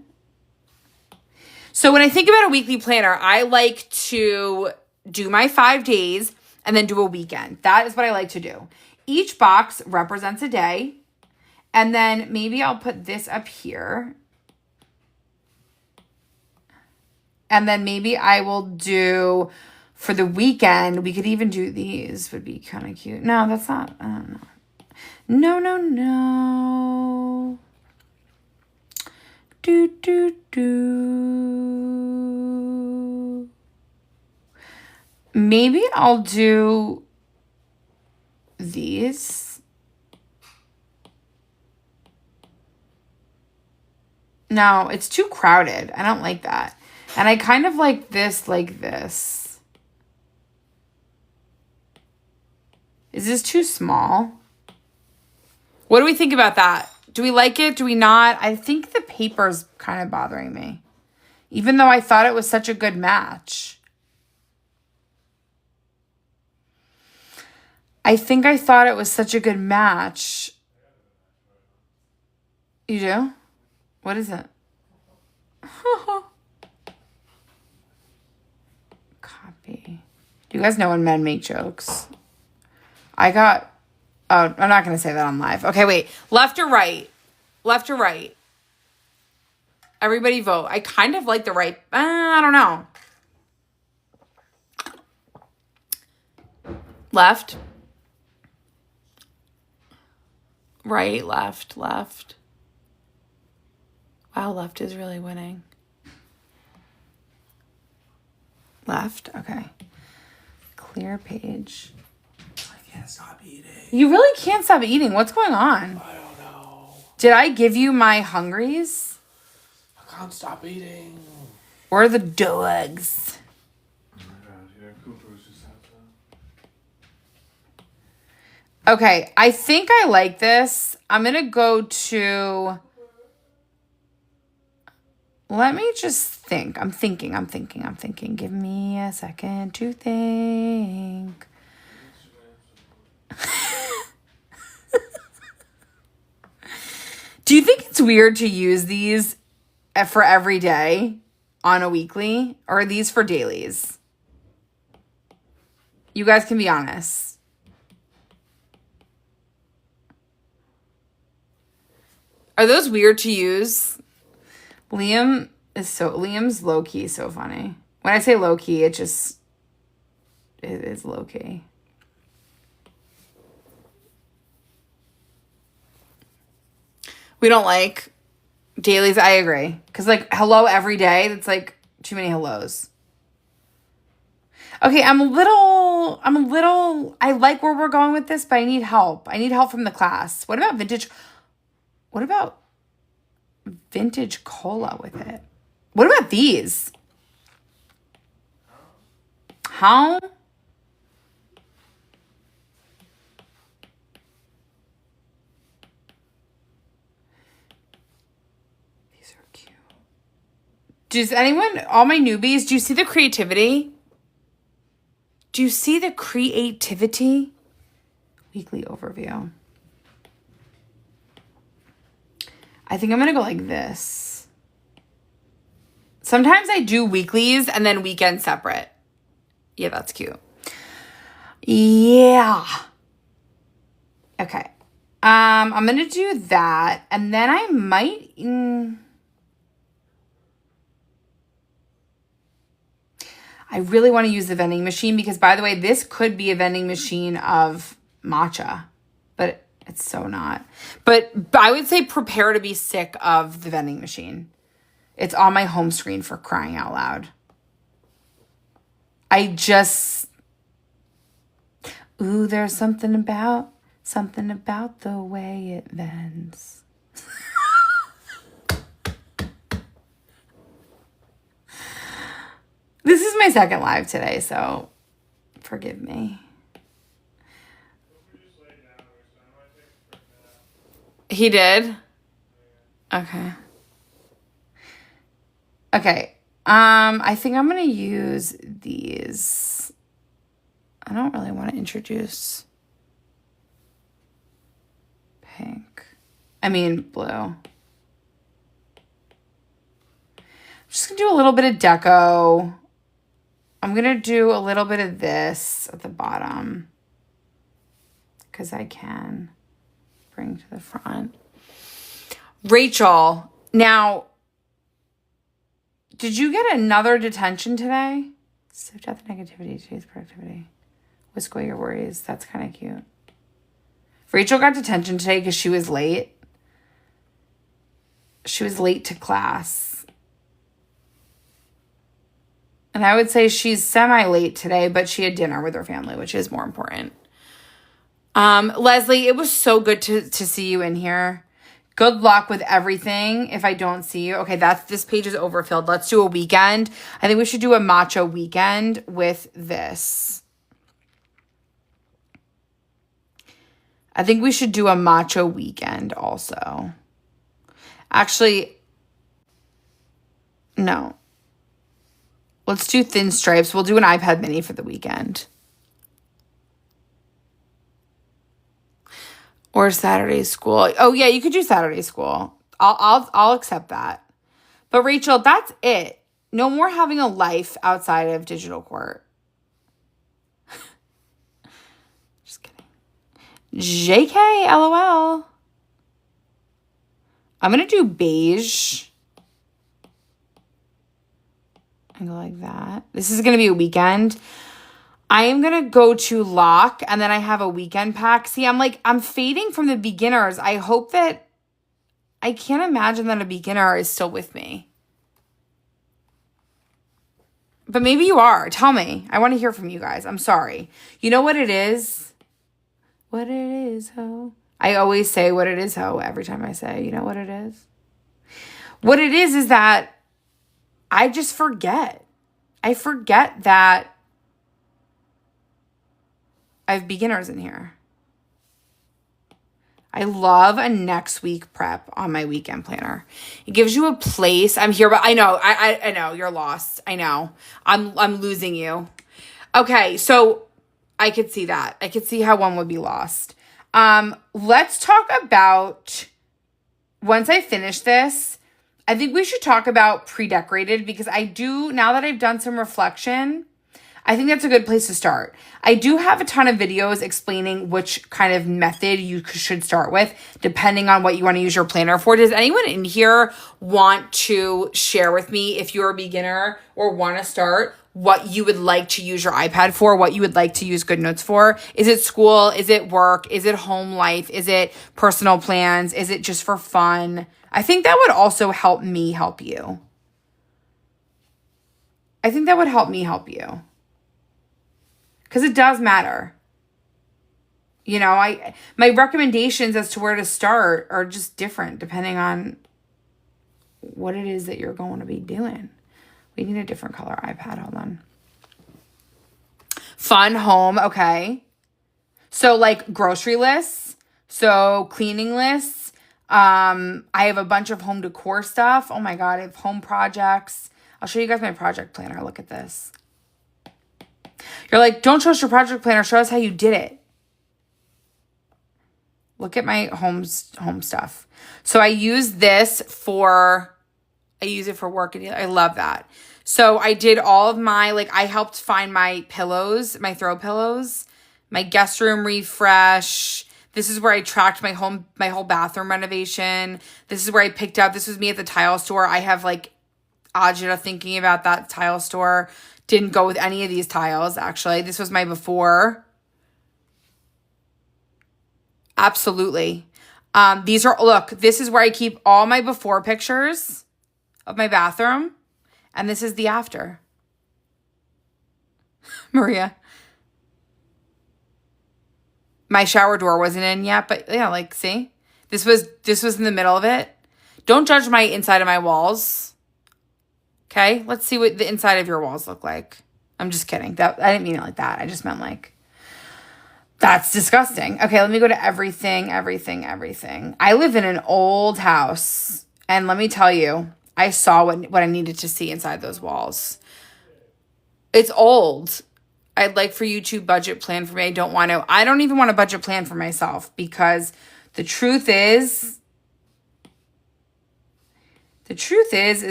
So when I think about a weekly planner, I like to do my 5 days and then do a weekend. That is what I like to do. Each box represents a day. And then maybe I'll put this up here. And then maybe I will do, for the weekend, we could even do these. Would be kind of cute. No, that's not, I don't know. No. Maybe I'll do these. No, it's too crowded. I don't like that. And I kind of like this. Is this too small? What do we think about that? Do we like it? Do we not? I think the paper's kind of bothering me. Even though I thought it was such a good match. I think I thought it was such a good match. You do? What is it? Copy. Do you guys know when men make jokes? I'm not going to say that on live. Okay, wait. Left or right? Left or right? Everybody vote. I kind of like the right. I don't know. Left. Right, left. Wow, left is really winning. Left, okay. Clear page. I can't stop eating. You really can't stop eating. What's going on? I don't know. Did I give you my hungries? I can't stop eating. Or the dogs? Oh my God, yeah, Cooper's just had that. Okay, I think I like this. I'm going to go to... Let me just think. I'm thinking. Give me a second to think. Do you think it's weird to use these for every day on a weekly? Or are these for dailies? You guys can be honest. Are those weird to use? Liam Liam's low key so funny. When I say low key, it is low key. We don't like dailies. I agree. Because like hello every day, that's like too many hellos. Okay, I like where we're going with this, but I need help. I need help from the class. What about vintage cola with it? What about these? How? These are cute. Does anyone, all my newbies, do you see the creativity? Do you see the creativity? Weekly overview. I think I'm going to go like this. Sometimes I do weeklies and then weekends separate. Yeah, that's cute. Yeah. Okay. I'm going to do that. And then I might... I really want to use the vending machine because, by the way, this could be a vending machine of matcha, but it's so not. But I would say prepare to be sick of the vending machine. It's on my home screen, for crying out loud. Ooh, there's something about the way it vends. This is my second live today, so forgive me. He did? Okay. Okay. I think I'm going to use these. I don't really want to introduce blue. I'm just going to do a little bit of deco. I'm going to do a little bit of this at the bottom because I can bring to the front. Rachel, now, did you get another detention today? So death and negativity, today's productivity. Whisk away your worries. That's kind of cute. Rachel got detention today because she was late. She was late to class. And I would say she's semi-late today, but she had dinner with her family, which is more important. Leslie, it was so good to see you in here. Good luck with everything if I don't see you. Okay, this page is overfilled. Let's do a weekend. I think we should do a matcha weekend with this. I think we should do a matcha weekend also. Actually, no. Let's do thin stripes. We'll do an iPad mini for the weekend. Or Saturday school. Oh yeah, you could do Saturday school. I'll accept that. But Rachel, that's it. No more having a life outside of digital court. Just kidding. JK, LOL. I'm gonna do beige. And go like that. This is gonna be a weekend. I am going to go to lock and then I have a weekend pack. See, I'm fading from the beginners. I can't imagine that a beginner is still with me. But maybe you are. Tell me. I want to hear from you guys. I'm sorry. You know what it is? What it is, ho. I always say what it is, ho, every time I say, you know what it is? What it is that I just forget. I forget that I have beginners in here. I love a next week prep on my weekend planner. It gives you a place. I'm here, but I know, I know you're lost. I know. I'm losing you. Okay, so I could see that. I could see how one would be lost. Let's talk about, once I finish this, I think we should talk about pre-decorated because now that I've done some reflection, I think that's a good place to start. I do have a ton of videos explaining which kind of method you should start with, depending on what you want to use your planner for. Does anyone in here want to share with me, if you're a beginner or want to start, what you would like to use your iPad for, what you would like to use GoodNotes for? Is it school? Is it work? Is it home life? Is it personal plans? Is it just for fun? I think that would also help me help you. I think that would help me help you. Because it does matter. You know, my recommendations as to where to start are just different depending on what it is that you're going to be doing. We need a different color iPad. Hold on. Fun home. Okay. So like grocery lists. So cleaning lists. I have a bunch of home decor stuff. Oh my God. I have home projects. I'll show you guys my project planner. Look at this. You're like, don't show us your project planner. Show us how you did it. Look at my home stuff. So I use this for, I use it for work. And I love that. So I did all of my, like, I helped find my pillows, my throw pillows, my guest room refresh. This is where I tracked my whole bathroom renovation. This is where I picked out, this was me at the tile store. I have like agita thinking about that tile store. Didn't go with any of these tiles, actually. This was my before. Absolutely. These are, look, this is where I keep all my before pictures of my bathroom. And this is the after. Maria. My shower door wasn't in yet, but yeah, like, see? This was in the middle of it. Don't judge my inside of my walls. Okay, let's see what the inside of your walls look like. I'm just kidding. I didn't mean it like that. I just meant like, that's disgusting. Okay, let me go to everything. I live in an old house. And let me tell you, I saw what I needed to see inside those walls. It's old. I'd like for you to budget plan for me. I don't even want to budget plan for myself, because the truth is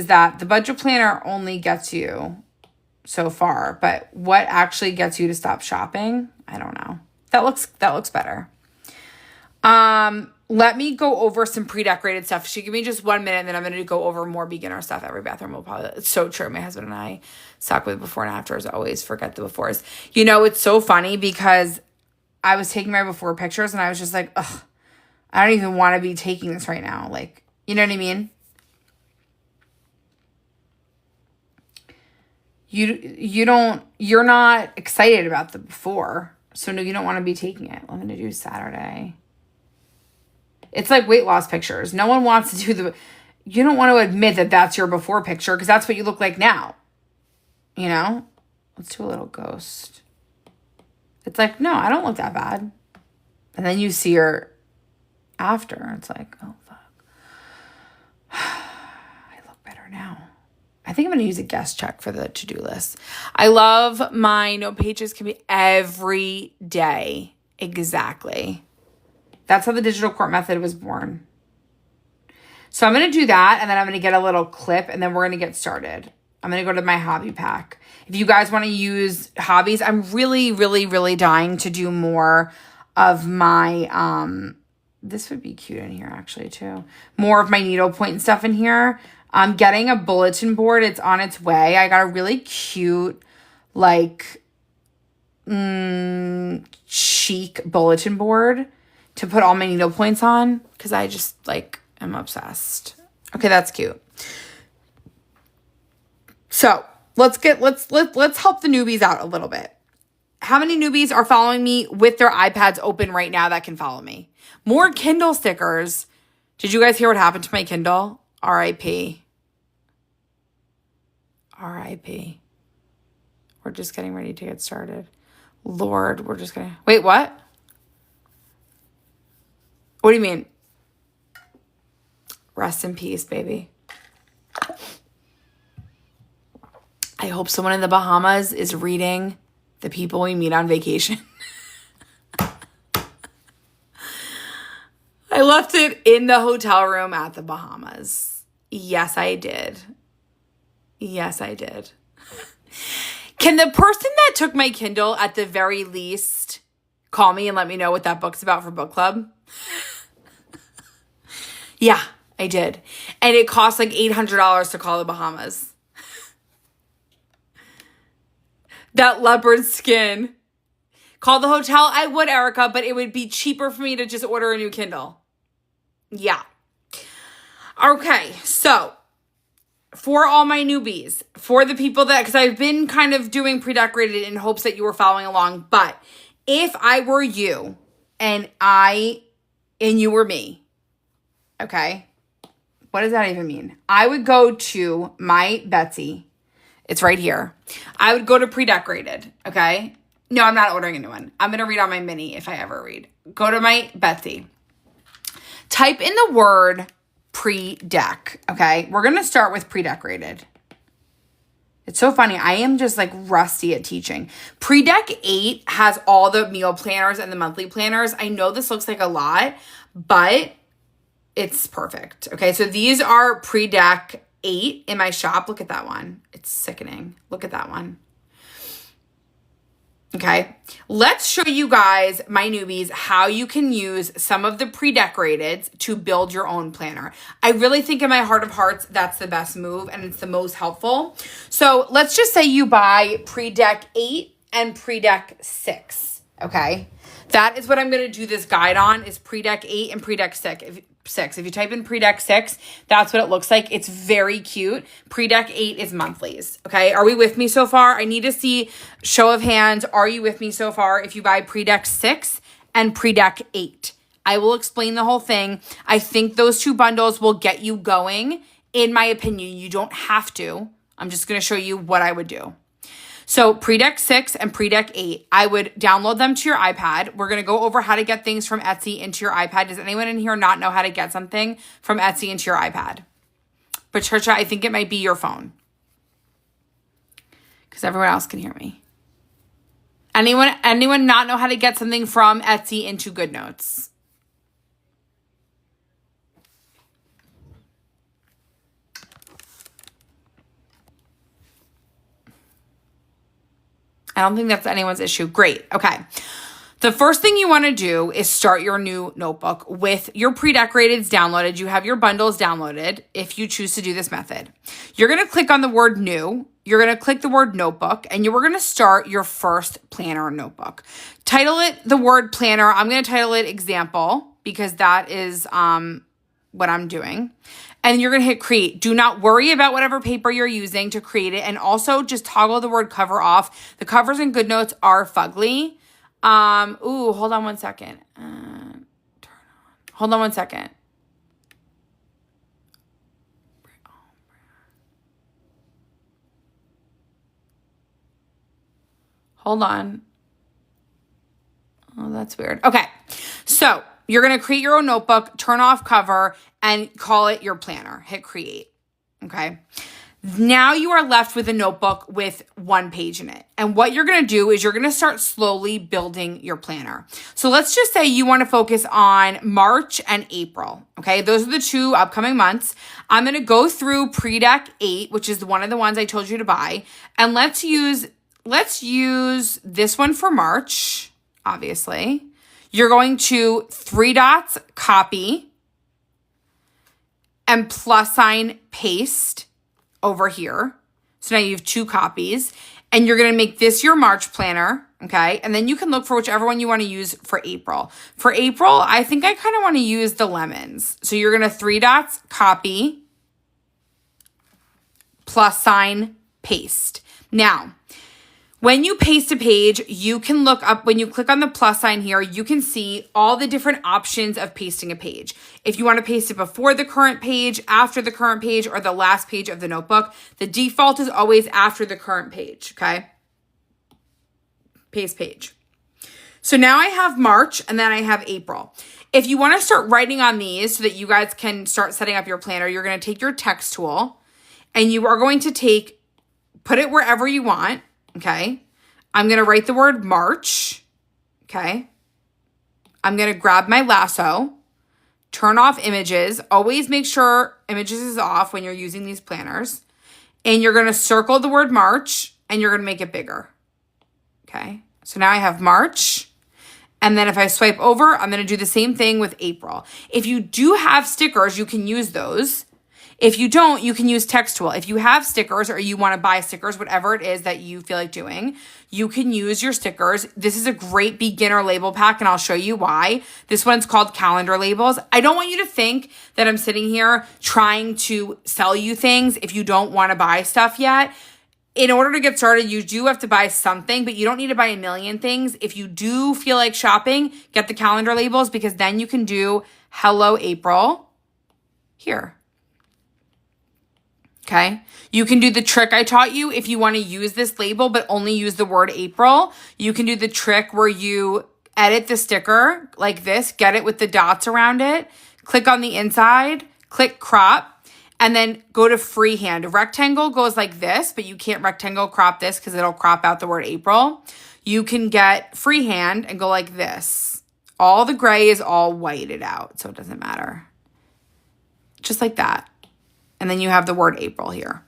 that the budget planner only gets you so far, but what actually gets you to stop shopping? I don't know. That looks better. Let me go over some pre-decorated stuff. She give me just 1 minute, and then I'm going to go over more beginner stuff. Every bathroom will probably, it's so true. My husband and I suck with before and afters. Always forget the befores. You know, it's so funny because I was taking my before pictures and I was just like, ugh, I don't even want to be taking this right now. Like, you know what I mean? You're not excited about the before. So no, you don't want to be taking it. I'm going to do Saturday. It's like weight loss pictures. No one wants to do you don't want to admit that that's your before picture, because that's what you look like now. You know? Let's do a little ghost. It's like, no, I don't look that bad. And then you see your after. It's like, oh, fuck. I look better now. I think I'm going to use a guest check for the to-do list. I love my note pages can be every day. Exactly. That's how the digital court method was born. So I'm going to do that, and then I'm going to get a little clip, and then we're going to get started. I'm going to go to my hobby pack. If you guys want to use hobbies, I'm really, really, really dying to do more of my, this would be cute in here actually too. More of my needlepoint and stuff in here. I'm getting a bulletin board. It's on its way. I got a really cute, like, chic bulletin board to put all my needle points on, because I just, like, am obsessed. Okay, that's cute. So let's help the newbies out a little bit. How many newbies are following me with their iPads open right now that can follow me? More Kindle stickers. Did you guys hear what happened to my Kindle? R.I.P. R.I.P. We're just getting ready to get started. Lord, we're just gonna... Wait, what? What do you mean? Rest in peace, baby. I hope someone in the Bahamas is reading The People We Meet on Vacation. I left it in the hotel room at the Bahamas. Yes, I did. Yes, I did. Can the person that took my Kindle at the very least call me and let me know what that book's about for book club? Yeah, I did. And it cost like $800 to call the Bahamas. That leopard skin. Call the hotel. I would, Erica, but it would be cheaper for me to just order a new Kindle. Yeah. Okay, so for all my newbies, for the people that, because I've been kind of doing pre-decorated in hopes that you were following along, but if I were you and you were me, okay, what does that even mean? I would go to my Betsy. It's right here. I would go to pre-decorated, okay? No, I'm not ordering a new one. I'm going to read on my mini if I ever read. Go to my Betsy. Type in the word pre-deck, okay? We're going to start with pre-decorated. It's so funny. I am just like rusty at teaching. Pre-deck 8 has all the meal planners and the monthly planners. I know this looks like a lot, but it's perfect. Okay, so these are pre-deck 8 in my shop. Look at that one. It's sickening. Look at that one. Okay, let's show you guys, my newbies, how you can use some of the pre-decorateds to build your own planner. I really think in my heart of hearts, that's the best move and it's the most helpful. So let's just say you buy pre-deck 8 and pre-deck 6, okay? That is what I'm going to do this guide on, is pre-deck 8 and pre-deck 6. If you type in pre-deck 6, that's what it looks like. It's very cute. Pre-deck 8 is monthlies. Okay, are we with me so far? I need to see show of hands. Are you with me so far? If you buy pre-deck 6 and pre-deck 8, I will explain the whole thing. I think those two bundles will get you going. In my opinion, you don't have to. I'm just going to show you what I would do. So pre-deck 6 and pre-deck 8, I would download them to your iPad. We're going to go over how to get things from Etsy into your iPad. Does anyone in here not know how to get something from Etsy into your iPad? Patricia, I think it might be your phone, because everyone else can hear me. Anyone not know how to get something from Etsy into GoodNotes? I don't think that's anyone's issue. Great. Okay. The first thing you want to do is start your new notebook with your pre-decorateds downloaded. You have your bundles downloaded if you choose to do this method. You're going to click on the word new. You're going to click the word notebook, and you're going to start your first planner notebook. Title it the word planner. I'm going to title it example because that is what I'm doing. And you're going to hit create. Do not worry about whatever paper you're using to create it. And also just toggle the word cover off. The covers in GoodNotes are fugly. Hold on one second. Hold on one second. Hold on. Oh, that's weird. Okay. So you're going to create your own notebook, turn off cover, and call it your planner. Hit create. Okay. Now you are left with a notebook with one page in it. And what you're going to do is you're going to start slowly building your planner. So let's just say you want to focus on March and April. Okay. Those are the 2 upcoming months. I'm going to go through pre-deck 8, which is one of the ones I told you to buy. And let's use this one for March, obviously. You're going to 3 dots, copy, and +sign paste over here. So now you have 2 copies, and you're going to make this your March planner, okay? And then you can look for whichever one you want to use for April. For April, I think I kind of want to use the lemons. So you're going to 3 dots, copy, +sign, paste. Now, when you paste a page, you can look up, when you click on the plus sign here, you can see all the different options of pasting a page. If you want to paste it before the current page, after the current page, or the last page of the notebook, the default is always after the current page, okay? Paste page. So now I have March and then I have April. If you want to start writing on these so that you guys can start setting up your planner, you're going to take your text tool and you are going to put it wherever you want. Okay, I'm going to write the word March, okay? I'm going to grab my lasso, turn off images. Always make sure images is off when you're using these planners. And you're going to circle the word March, and you're going to make it bigger. Okay. So now I have March. And then if I swipe over, I'm going to do the same thing with April. If you do have stickers, you can use those. If you don't, you can use Textual. If you have stickers or you want to buy stickers, whatever it is that you feel like doing, you can use your stickers. This is a great beginner label pack, and I'll show you why. This one's called Calendar Labels. I don't want you to think that I'm sitting here trying to sell you things if you don't want to buy stuff yet. In order to get started, you do have to buy something, but you don't need to buy a million things. If you do feel like shopping, get the calendar labels, because then you can do Hello April here. Okay. You can do the trick I taught you if you want to use this label, but only use the word April. You can do the trick where you edit the sticker like this, get it with the dots around it, click on the inside, click crop, and then go to freehand. A rectangle goes like this, but you can't rectangle crop this because it'll crop out the word April. You can get freehand and go like this. All the gray is all whited out, so it doesn't matter. Just like that. And then you have the word April here.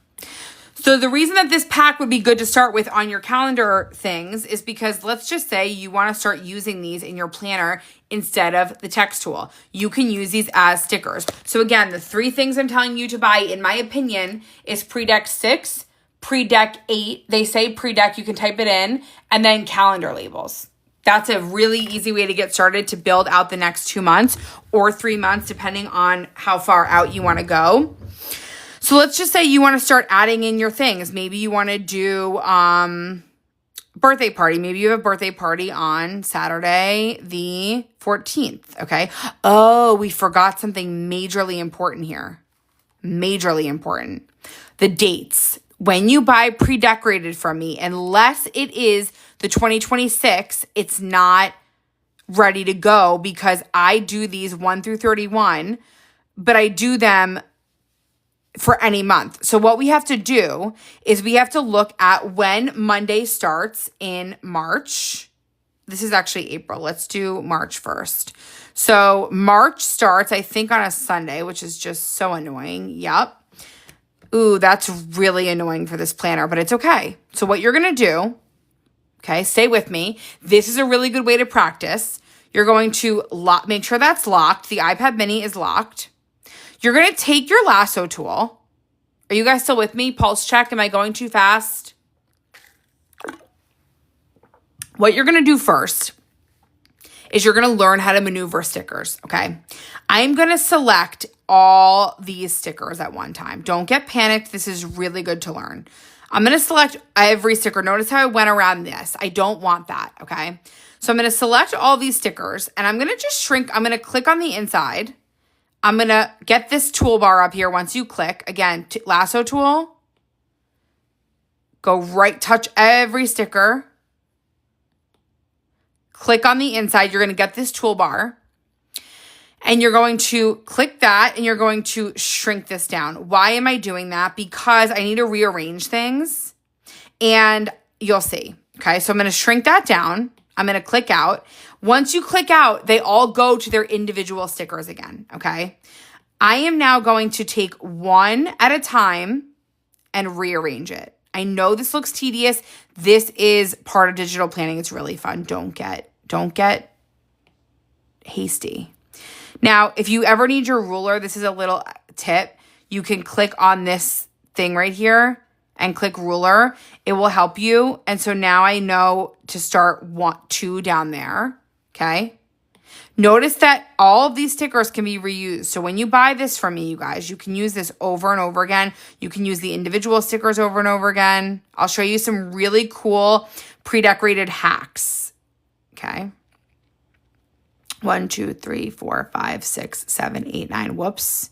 So the reason that this pack would be good to start with on your calendar things is because let's just say you want to start using these in your planner instead of the text tool. You can use these as stickers. So again, the 3 things I'm telling you to buy, in my opinion, is Pre-Deck 6, Pre-Deck 8. They say Pre-Deck, you can type it in, and then calendar labels. That's a really easy way to get started to build out the next 2 months or 3 months, depending on how far out you want to go. So let's just say you want to start adding in your things. Maybe you want to do birthday party. Maybe you have a birthday party on Saturday the 14th, okay? Oh, we forgot something majorly important here. Majorly important. The dates. When you buy pre-decorated from me, unless it is the 2026, it's not ready to go because I do these 1 through 31, but I do them for any month. So what we have to do is we have to look at when Monday starts in March. This is actually April. Let's do March first. So March starts, I think, on a Sunday, which is just so annoying. Yep. Ooh, that's really annoying for this planner, but it's okay. So what you're going to do, okay, stay with me. This is a really good way to practice. You're going to make sure that's locked. The iPad mini is locked. You're going to take your lasso tool. Are you guys still with me? Pulse check. Am I going too fast? What you're going to do first is you're going to learn how to maneuver stickers, okay? I'm going to select all these stickers at one time. Don't get panicked. This is really good to learn. I'm going to select every sticker. Notice how I went around this. I don't want that, okay? So I'm going to select all these stickers, and I'm going to just shrink. I'm going to click on the inside. I'm going to get this toolbar up here once you click. Again, lasso tool. Go right, touch every sticker. Click on the inside. You're going to get this toolbar. And you're going to click that and you're going to shrink this down. Why am I doing that? Because I need to rearrange things. And you'll see. Okay, so I'm going to shrink that down. I'm going to click out. Once you click out, they all go to their individual stickers again, okay? I am now going to take one at a time and rearrange it. I know this looks tedious. This is part of digital planning. It's really fun. Don't get hasty. Now, if you ever need your ruler, this is a little tip. You can click on this thing right here and click ruler. It will help you. And so now I know to start 2 down there. Okay. Notice that all of these stickers can be reused. So when you buy this from me, you guys, you can use this over and over again. You can use the individual stickers over and over again. I'll show you some really cool pre-decorated hacks. Okay. 1, 2, 3, 4, 5, 6, 7, 8, 9. Whoops.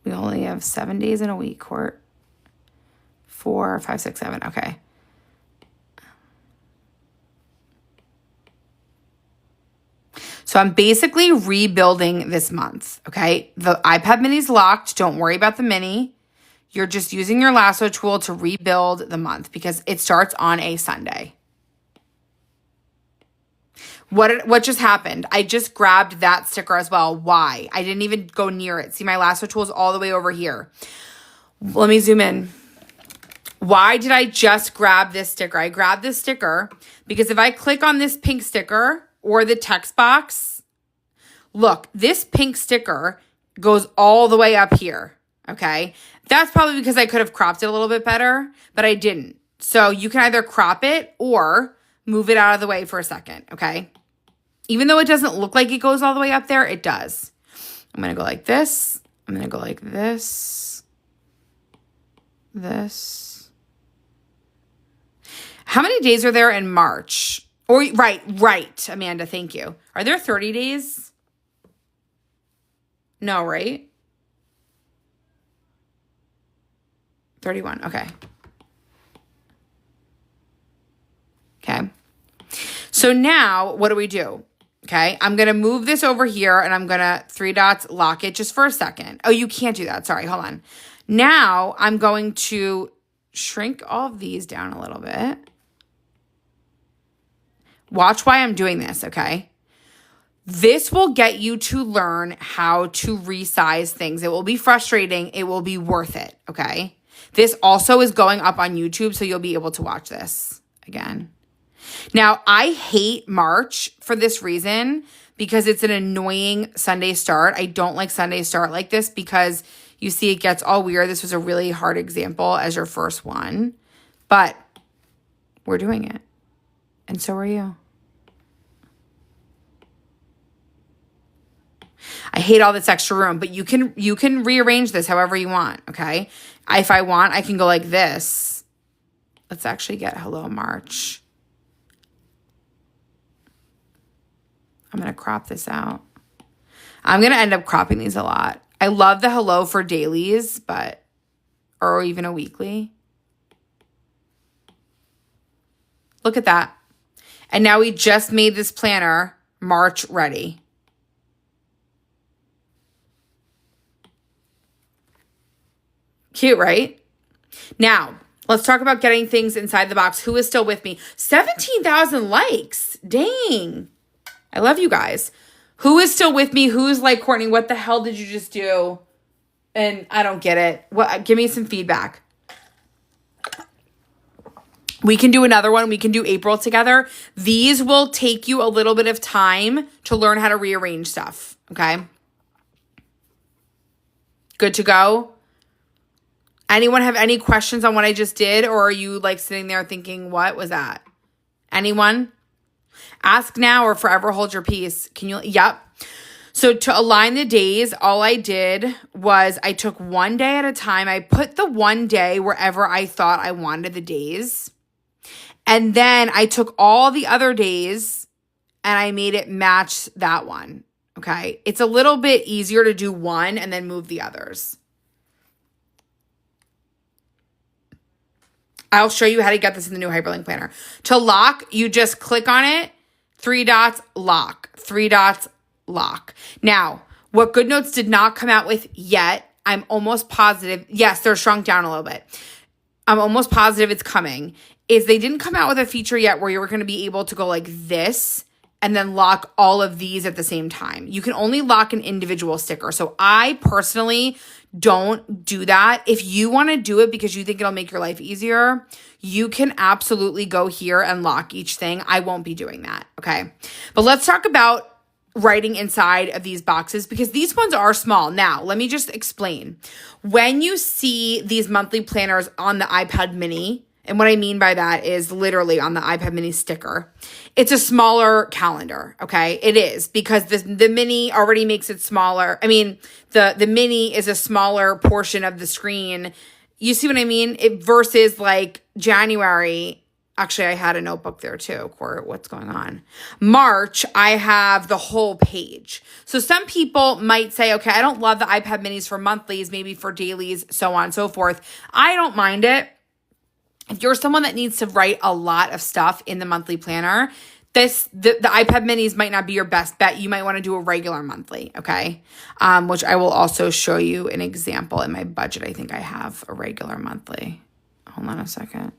We only have 7 days in a week, Court. 4, 5, 6, 7. Okay. So I'm basically rebuilding this month, okay? The iPad mini's locked. Don't worry about the mini. You're just using your lasso tool to rebuild the month because it starts on a Sunday. What just happened? I just grabbed that sticker as well. Why? I didn't even go near it. See, my lasso tool is all the way over here. Let me zoom in. Why did I just grab this sticker? I grabbed this sticker because if I click on this pink sticker or the text box, look, this pink sticker goes all the way up here, okay? That's probably because I could have cropped it a little bit better, but I didn't. So you can either crop it or move it out of the way for a second, okay? Even though it doesn't look like it goes all the way up there, it does. I'm going to go like this. I'm going to go like this. This. How many days are there in March? Or right, Amanda, thank you. Are there 30 days? No, right? 31, okay. Okay. So now, what do? Okay, I'm going to move this over here and I'm going to 3 dots, lock it just for a second. Oh, you can't do that. Sorry, hold on. Now, I'm going to shrink all of these down a little bit. Watch why I'm doing this, okay? This will get you to learn how to resize things. It will be frustrating. It will be worth it, okay? This also is going up on YouTube, so you'll be able to watch this again. Now, I hate March for this reason because it's an annoying Sunday start. I don't like Sunday start like this because you see it gets all weird. This was a really hard example as your first one, but we're doing it. And so are you. I hate all this extra room, but you can rearrange this however you want, okay? If I want, I can go like this. Let's actually get Hello March. I'm going to crop this out. I'm going to end up cropping these a lot. I love the hello for dailies, or even a weekly. Look at that. And now we just made this planner March ready. Cute, right? Now, let's talk about getting things inside the box. Who is still with me? 17,000 likes. Dang. I love you guys. Who is still with me? Who's like, Courtney, what the hell did you just do? And I don't get it. What? Give me some feedback. We can do another one. We can do April together. These will take you a little bit of time to learn how to rearrange stuff. Okay? Good to go? Anyone have any questions on what I just did? Or are you like sitting there thinking, what was that? Anyone? Ask now or forever hold your peace. Can you? Yep. So to align the days, all I did was I took one day at a time. I put the one day wherever I thought I wanted the days. And then I took all the other days and I made it match that one. Okay. It's a little bit easier to do one and then move the others. I'll show you how to get this in the new Hyperlink Planner. To lock, you just click on it, 3 dots, lock, 3 dots, lock. Now, what GoodNotes did not come out with yet, I'm almost positive, yes, they're shrunk down a little bit. I'm almost positive it's coming, is they didn't come out with a feature yet where you're going to be able to go like this and then lock all of these at the same time. You can only lock an individual sticker. So I personally don't do that. If you want to do it because you think it'll make your life easier, you can absolutely go here and lock each thing. I won't be doing that, okay? But let's talk about writing inside of these boxes because these ones are small. Now, let me just explain. When you see these monthly planners on the iPad mini, and what I mean by that is literally on the iPad mini sticker, it's a smaller calendar, okay? It is because the mini already makes it smaller. I mean, the mini is a smaller portion of the screen. You see what I mean? Versus like January. Actually, I had a notebook there too. Court, what's going on? March, I have the whole page. So some people might say, okay, I don't love the iPad minis for monthlies, maybe for dailies, so on and so forth. I don't mind it. If you're someone that needs to write a lot of stuff in the monthly planner, the iPad minis might not be your best bet. You might want to do a regular monthly, okay? Which I will also show you an example in my budget. I think I have a regular monthly. Hold on a second.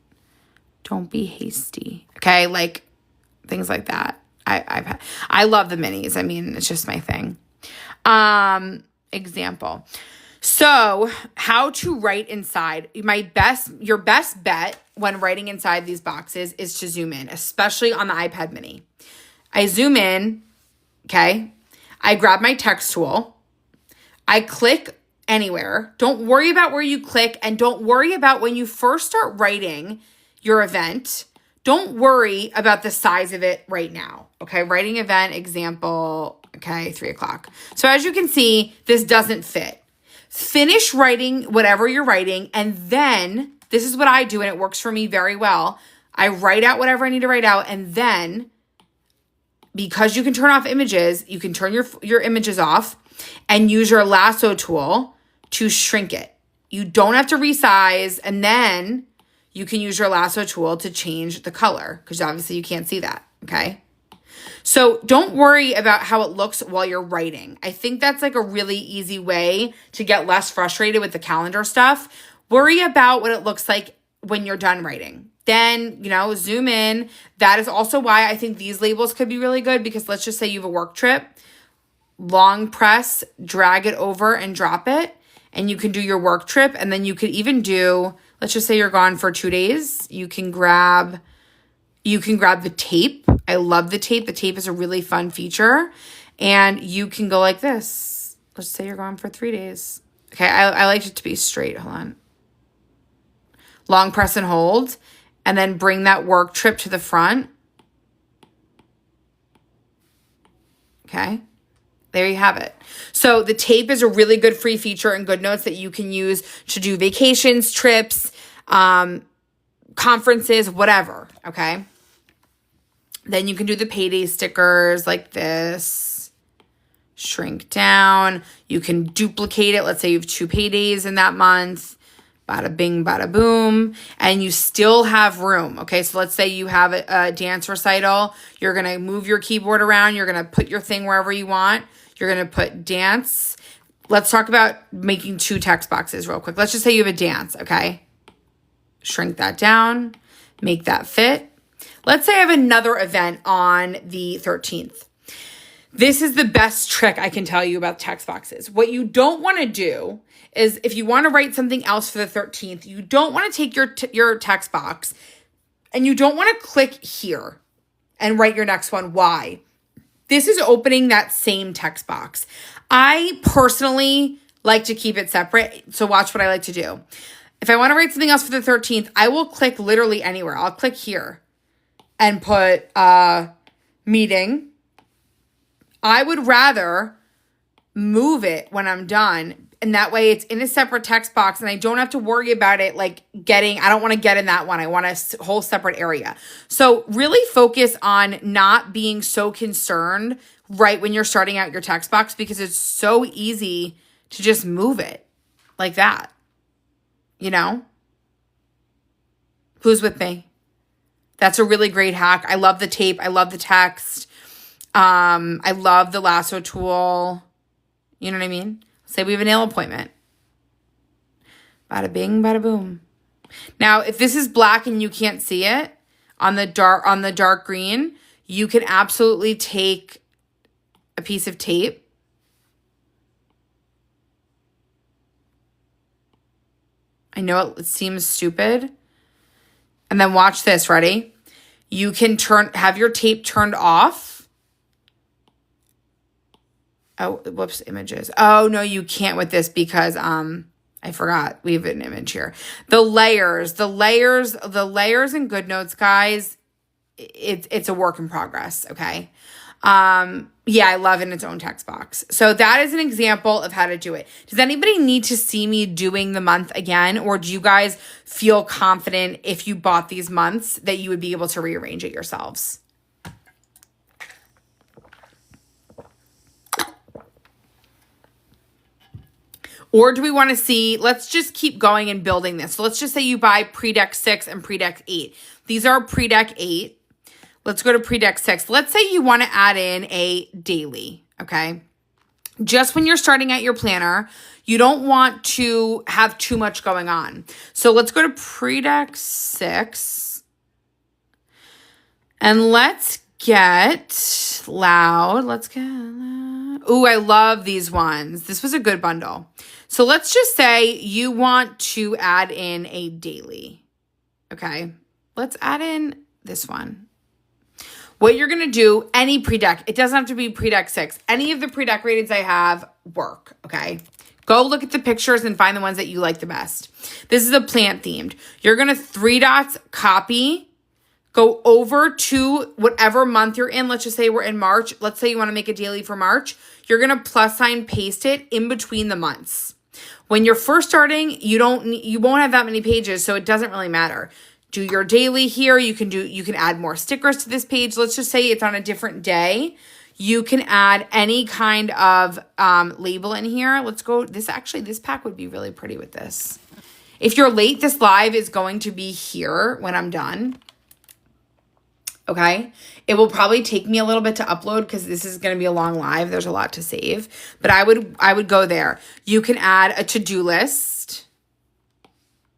Don't be hasty, okay? Like things like that. I love the minis. I mean, it's just my thing. Example. So, how to write inside. Your best bet when writing inside these boxes is to zoom in, especially on the iPad mini. I zoom in, okay? I grab my text tool. I click anywhere. Don't worry about where you click, and don't worry about when you first start writing your event. Don't worry about the size of it right now, okay? Writing event example, okay, 3:00. So as you can see, this doesn't fit. Finish writing whatever you're writing, and then, this is what I do, and it works for me very well. I write out whatever I need to write out, and then, because you can turn off images, you can turn your images off and use your lasso tool to shrink it. You don't have to resize, and then you can use your lasso tool to change the color, because obviously you can't see that, okay? So don't worry about how it looks while you're writing. I think that's like a really easy way to get less frustrated with the calendar stuff. Worry about what it looks like when you're done writing. Then, zoom in. That is also why I think these labels could be really good, because let's just say you have a work trip. Long press, drag it over and drop it, and you can do your work trip. And then you could even do, let's just say you're gone for 2 days. You can grab the tape. I love the tape. The tape is a really fun feature. And you can go like this. Let's say you're gone for 3 days. Okay, I like it to be straight. Hold on. Long press and hold. And then bring that work trip to the front. Okay. There you have it. So the tape is a really good free feature in GoodNotes that you can use to do vacations, trips, conferences, whatever. Okay. Then you can do the payday stickers like this. Shrink down. You can duplicate it. Let's say you have 2 paydays in that month. Bada bing, bada boom. And you still have room. Okay, so let's say you have a dance recital. You're going to move your keyboard around. You're going to put your thing wherever you want. You're going to put dance. Let's talk about making 2 text boxes real quick. Let's just say you have a dance, okay? Shrink that down. Make that fit. Let's say I have another event on the 13th. This is the best trick I can tell you about text boxes. What you don't want to do is, if you want to write something else for the 13th, you don't want to take your text box and you don't want to click here and write your next one. Why? This is opening that same text box. I personally like to keep it separate. So watch what I like to do. If I want to write something else for the 13th, I will click literally anywhere. I'll click here and put meeting. I would rather move it when I'm done. And that way it's in a separate text box and I don't have to worry about it I don't want to get in that one. I want a whole separate area. So really focus on not being so concerned right when you're starting out your text box, because it's so easy to just move it like that. Who's with me? That's a really great hack. I love the tape. I love the text. I love the lasso tool. You know what I mean? Say we have a nail appointment. Bada bing, bada boom. Now, if this is black and you can't see it on the dark green, you can absolutely take a piece of tape. I know it seems stupid. And then watch this, ready? You can have your tape turned off. Oh, whoops, images. Oh, no, you can't with this because I forgot. We have an image here. The layers in GoodNotes, guys, it's a work in progress, okay? Yeah, I love it in its own text box. So that is an example of how to do it. Does anybody need to see me doing the month again? Or do you guys feel confident if you bought these months that you would be able to rearrange it yourselves? Or do we want to see, let's just keep going and building this. So let's just say you buy pre-deck 6 and pre-deck 8. These are pre-deck 8. Let's go to pre-deck 6. Let's say you want to add in a daily, okay? Just when you're starting out your planner, you don't want to have too much going on. So let's go to pre-deck 6. And let's get loud. Ooh, I love these ones. This was a good bundle. So let's just say you want to add in a daily. Okay. Let's add in this one. What you're going to do, any pre-deck, it doesn't have to be pre-deck 6. Any of the pre-decorateds I have work, okay? Go look at the pictures and find the ones that you like the best. This is a plant themed. You're going to 3 dots, copy, go over to whatever month you're in. Let's just say we're in March. Let's say you want to make a daily for March. You're going to plus sign paste it in between the months. When you're first starting, you won't have that many pages, so it doesn't really matter. Do your daily here. You can add more stickers to this page. Let's just say it's on a different day. You can add any kind of label in here. Let's go. This pack would be really pretty with this. If you're late, this live is going to be here when I'm done. Okay. It will probably take me a little bit to upload because this is going to be a long live. There's a lot to save, but I would go there. You can add a to-do list.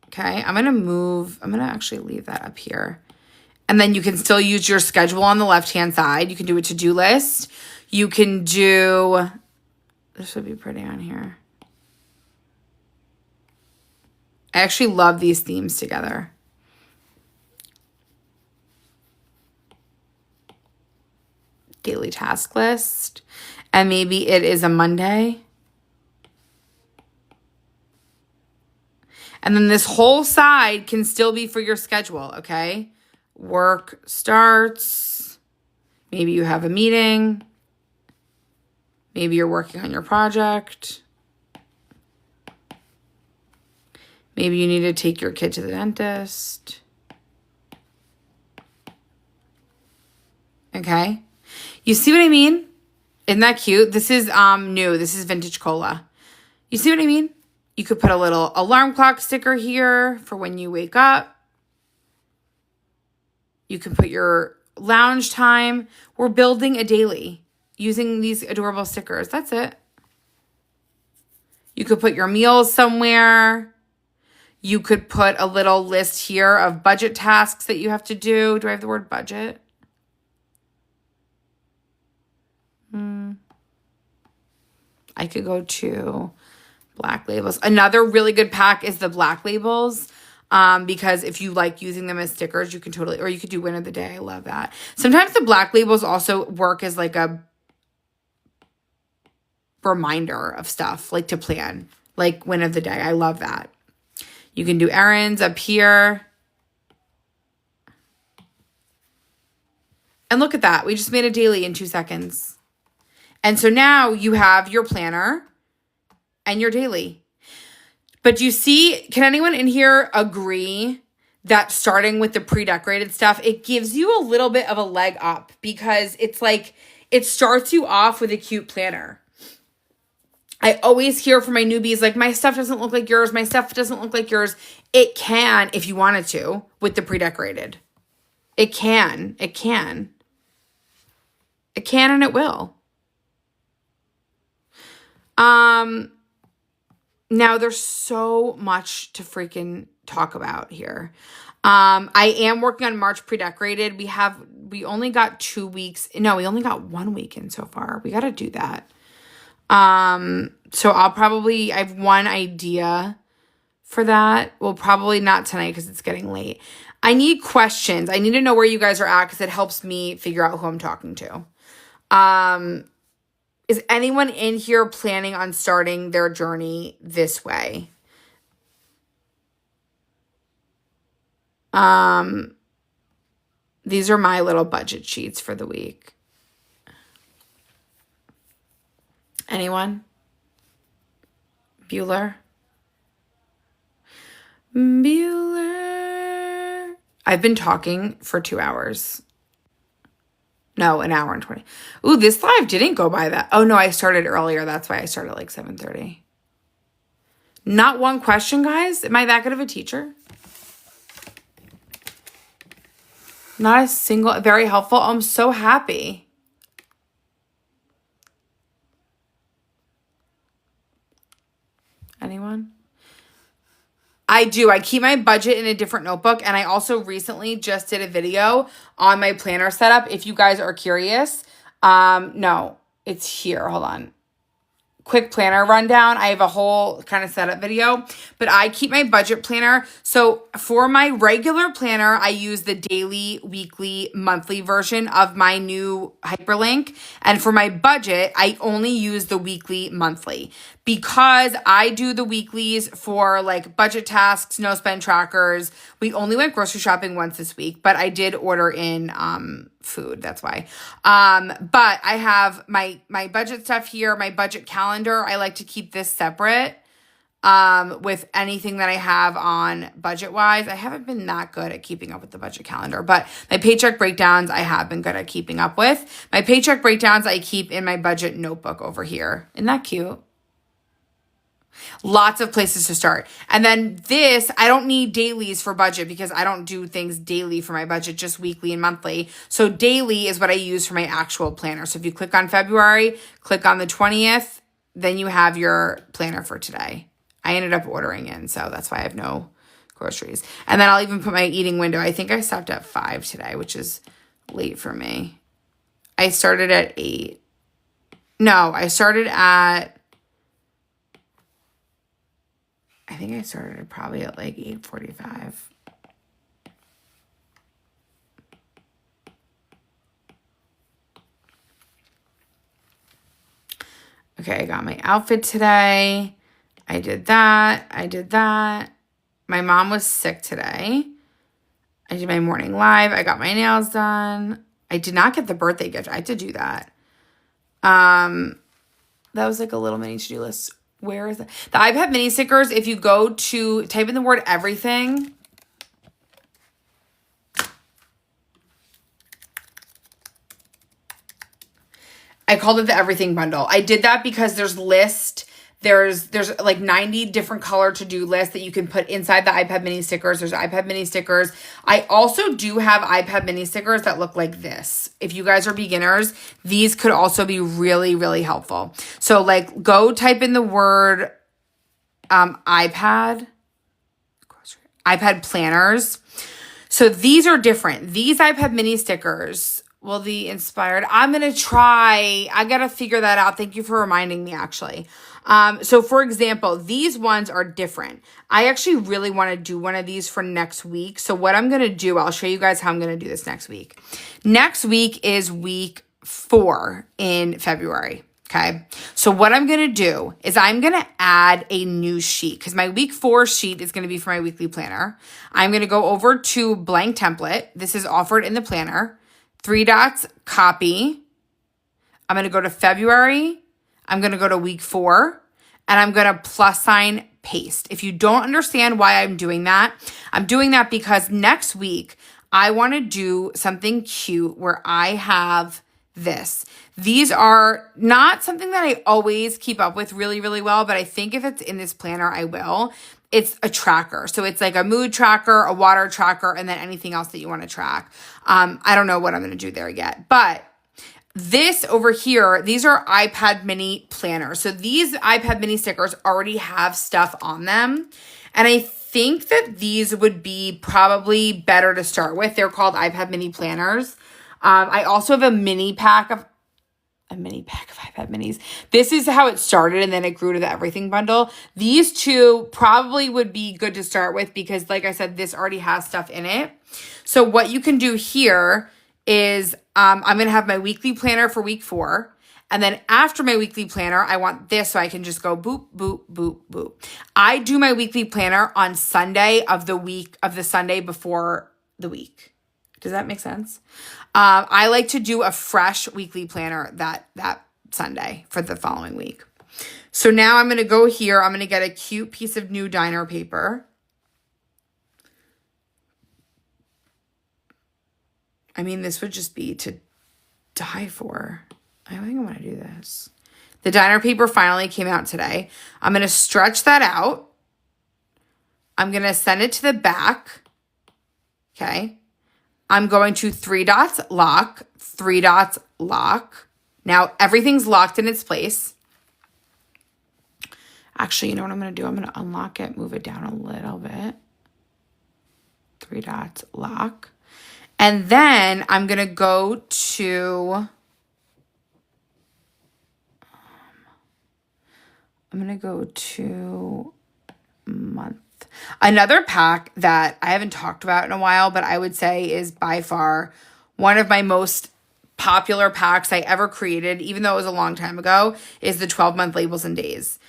Okay, I'm going to actually leave that up here. And then you can still use your schedule on the left-hand side. You can do a to-do list. You can do, this would be pretty on here. I actually love these themes together. Daily task list. And maybe it is a Monday. And then this whole side can still be for your schedule, okay? Work starts. Maybe you have a meeting. Maybe you're working on your project. Maybe you need to take your kid to the dentist. Okay? You see what I mean? Isn't that cute? This is new. This is Vintage Cola. You see what I mean? You could put a little alarm clock sticker here for when you wake up. You can put your lounge time. We're building a daily using these adorable stickers. That's it. You could put your meals somewhere. You could put a little list here of budget tasks that you have to do. Do I have the word budget? I could go to black labels. Another really good pack is the black labels. Because if you like using them as stickers, you can totally, or you could do win of the day. I love that. Sometimes the black labels also work as like a reminder of stuff, like to plan, like win of the day. I love that. You can do errands up here. And look at that. We just made a daily in 2 seconds. And so now you have your planner and your daily. But you see, can anyone in here agree that starting with the pre-decorated stuff, it gives you a little bit of a leg up because it's like, it starts you off with a cute planner. I always hear from my newbies, like, my stuff doesn't look like yours. My stuff doesn't look like yours. It can, if you wanted to, with the pre-decorated. It can. It can. It can and it will. Now there's so much to freaking talk about here. I am working on March pre-decorated. We only got 2 weeks. No, we only got 1 week in so far. We got to do that. So I have one idea for that. Well, probably not tonight because it's getting late. I need questions. I need to know where you guys are at because it helps me figure out who I'm talking to. Is anyone in here planning on starting their journey this way? These are my little budget sheets for the week. Anyone? Bueller? I've been talking for 2 hours. No, 1 hour and 20. Ooh, this live didn't go by that. Oh, no, I started earlier. That's why I started like 7:30. Not one question, guys. Am I that good of a teacher? Not a single. Very helpful. I'm so happy. Anyone? I do. I keep my budget in a different notebook. And I also recently just did a video on my planner setup. If you guys are curious. No, it's here. Hold on. quick planner rundown. I have a whole kind of setup video, but I keep my budget planner. So for my regular planner, I use the daily, weekly, monthly version of my new hyperlink. And for my budget, I only use the weekly, monthly, because I do the weeklies for like budget tasks, no spend trackers. We only went grocery shopping once this week, but I did order in food. That's why. But I have my budget stuff here, my budget calendar. I like to keep this separate with anything that I have on budget wise. I haven't been that good at keeping up with the budget calendar, but my paycheck breakdowns I have been good at keeping up with. My paycheck breakdowns I keep in my budget notebook over here. Isn't that cute? Lots of places to start. And then this, I don't need dailies for budget because I don't do things daily for my budget, just weekly and monthly. So daily is what I use for my actual planner. So if you click on February, click on the 20th, then you have your planner for today. I ended up ordering in, so that's why I have no groceries. And then I'll even put my eating window. I think I stopped at 5 today, which is late for me. I started at 8. No, I started at, I think I started probably at like 8:45. Okay, I got my outfit today. I did that. I did that. My mom was sick today. I did my morning live. I got my nails done. I did not get the birthday gift. I had to do that. That was like a little mini to-do list. Where is it? The iPad mini stickers, if you go to type in the word everything. I called it the everything bundle. I did that because there's like 90 different color to-do lists that you can put inside the iPad mini stickers. There's iPad mini stickers. I also do have iPad mini stickers that look like this. If you guys are beginners, these could also be really, really helpful. So like go type in the word iPad planners. So these are different. These iPad mini stickers, well, the inspired, I got to figure that out. Thank you for reminding me actually. So for example, these ones are different. I actually really want to do one of these for next week. So what I'm going to do, I'll show you guys how I'm going to do this next week. Next week is week 4 in February. Okay. So what I'm going to do is I'm going to add a new sheet because my week 4 sheet is going to be for my weekly planner. I'm going to go over to blank template. This is offered in the planner. 3 dots, copy. I'm going to go to February. I'm going to go to week 4 and I'm going to plus sign paste. If you don't understand why I'm doing that because next week I want to do something cute where I have this. These are not something that I always keep up with really, really well, but I think if it's in this planner, I will. It's a tracker. So it's like a mood tracker, a water tracker, and then anything else that you want to track. I don't know what I'm going to do there yet, but this over here, these are iPad mini planners. So these iPad mini stickers already have stuff on them. And I think that these would be probably better to start with. They're called iPad mini planners. I also have a mini pack of iPad minis. This is how it started and then it grew to the everything bundle. These two probably would be good to start with because like I said, this already has stuff in it. So what you can do here is I'm going to have my weekly planner for week 4. And then after my weekly planner, I want this so I can just go boop, boop, boop, boop. I do my weekly planner on Sunday of the Sunday before the week. Does that make sense? I like to do a fresh weekly planner that Sunday for the following week. So now I'm going to go here. I'm going to get a cute piece of new diner paper. I mean, this would just be to die for. I think I want to do this. The diner paper finally came out today. I'm going to stretch that out. I'm going to send it to the back. Okay. I'm going to 3 dots, lock, 3 dots, lock. Now everything's locked in its place. Actually, you know what I'm going to do? I'm going to unlock it, move it down a little bit. 3 dots, lock. And then I'm going to go to, I'm going to go to month. Another pack that I haven't talked about in a while, but I would say is by far one of my most popular packs I ever created, even though it was a long time ago, is the 12-month labels and days.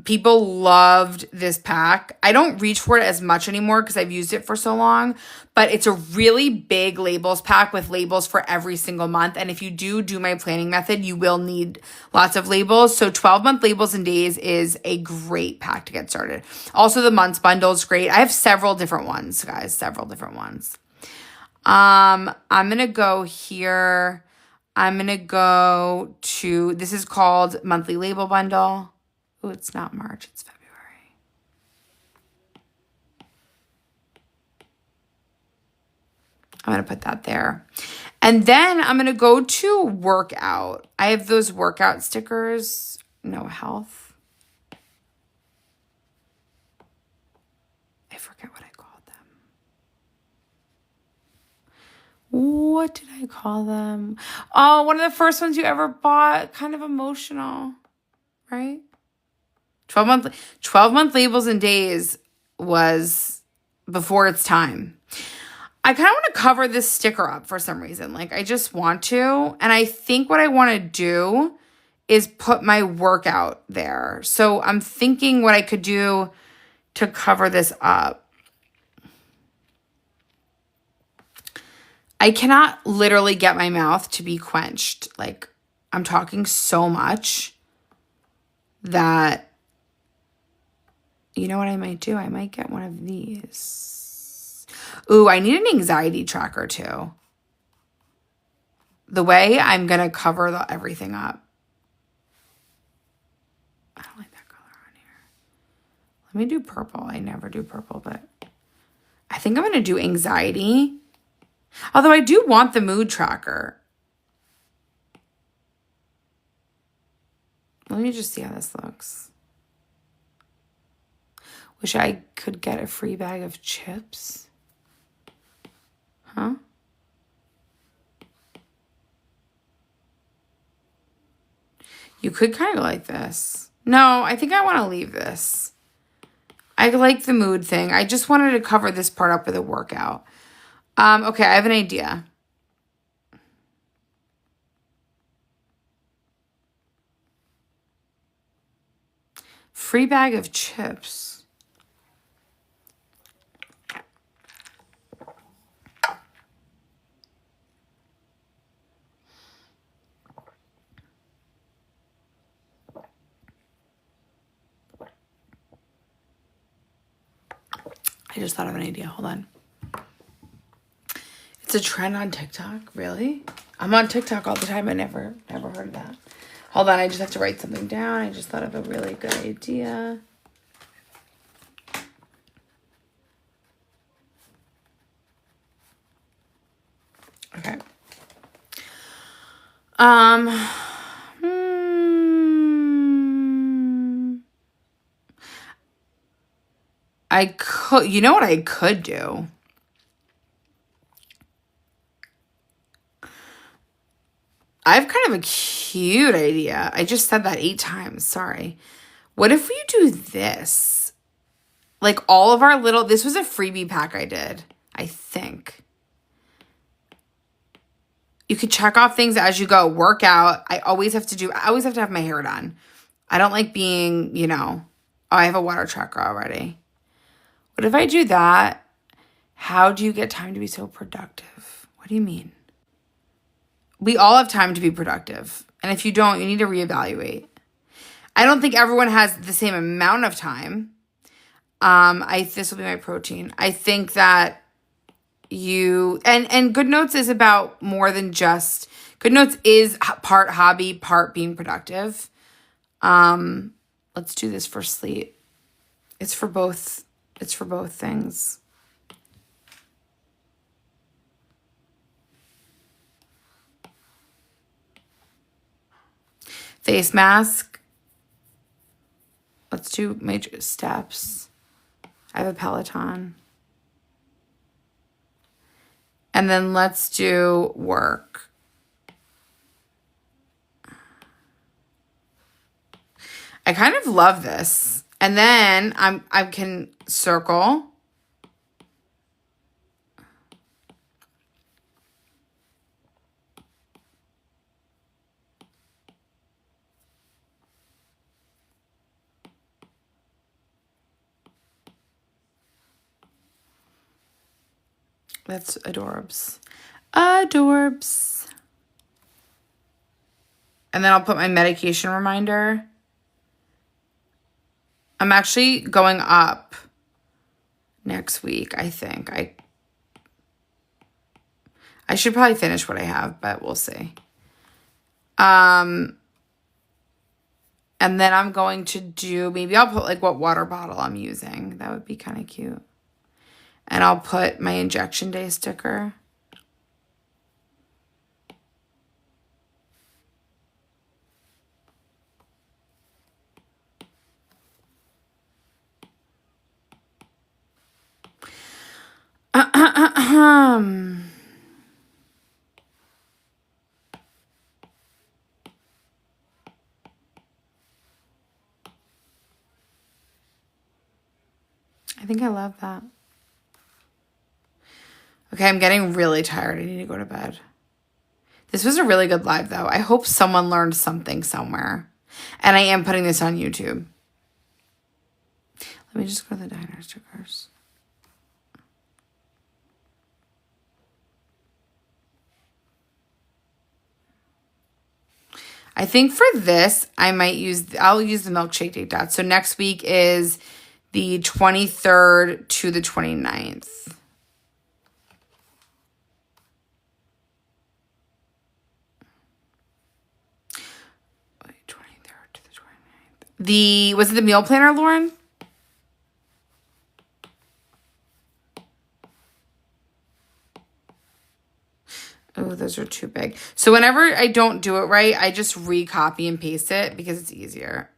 People loved this pack. I don't reach for it as much anymore because I've used it for so long, but it's a really big labels pack with labels for every single month. And if you do my planning method, you will need lots of labels. So 12-month labels and days is a great pack to get started. Also, the months bundle is great. I have several different ones, guys, several different ones. I'm going to go here. I'm going to go to, this is called monthly label bundle. Oh, it's not March, it's February. I'm going to put that there. And then I'm going to go to workout. I have those workout stickers. No health. I forget what I called them. What did I call them? Oh, one of the first ones you ever bought. Kind of emotional, right? 12-month labels and days was before its time. I kind of want to cover this sticker up for some reason. Like, I just want to. And I think what I want to do is put my workout there. So I'm thinking what I could do to cover this up. I cannot literally get my mouth to be quenched. Like, I'm talking so much that, you know what I might do? I might get one of these. Ooh, I need an anxiety tracker too. The way I'm going to cover everything up. I don't like that color on here. Let me do purple. I never do purple, but I think I'm going to do anxiety. Although I do want the mood tracker. Let me just see how this looks. Wish I could get a free bag of chips. Huh? You could kind of like this. No, I think I want to leave this. I like the mood thing. I just wanted to cover this part up with a workout. Okay, I have an idea. Free bag of chips. I just thought of an idea. Hold on. It's a trend on TikTok. Really? I'm on TikTok all the time. I never heard of that. Hold on. I just have to write something down. I just thought of a really good idea. Okay. I could, you know what I could do? I have kind of a cute idea. I just said that 8 times. Sorry. What if we do this? Like all of our little, this was a freebie pack I did, I think. You could check off things as you go. Work out. I always have to have my hair done. I don't like being, oh, I have a water tracker already. What if I do that? How do you get time to be so productive? What do you mean? We all have time to be productive. And if you don't, you need to reevaluate. I don't think everyone has the same amount of time. This will be my protein. I think that and GoodNotes is about more than just, GoodNotes is part hobby, part being productive. Let's do this for sleep. It's for both things. Face mask. Let's do major steps. I have a Peloton. And then let's do work. I kind of love this. And then I can circle. That's adorbs. Adorbs. And then I'll put my medication reminder. I'm actually going up next week, I think. I should probably finish what I have, but we'll see. And then I'm going to do, maybe I'll put like what water bottle I'm using. That would be kind of cute. And I'll put my injection day sticker. I think I love that. Okay, I'm getting really tired. I need to go to bed. This was a really good live, though. I hope someone learned something somewhere. And I am putting this on YouTube. Let me just go to the diner stickers. I think for this, I'll use the milkshake date dots. So next week is the 23rd to the 29th. Wait, 23rd to the 29th. Was it the meal planner, Lauren? Oh, those are too big. So whenever I don't do it right, I just recopy and paste it because it's easier.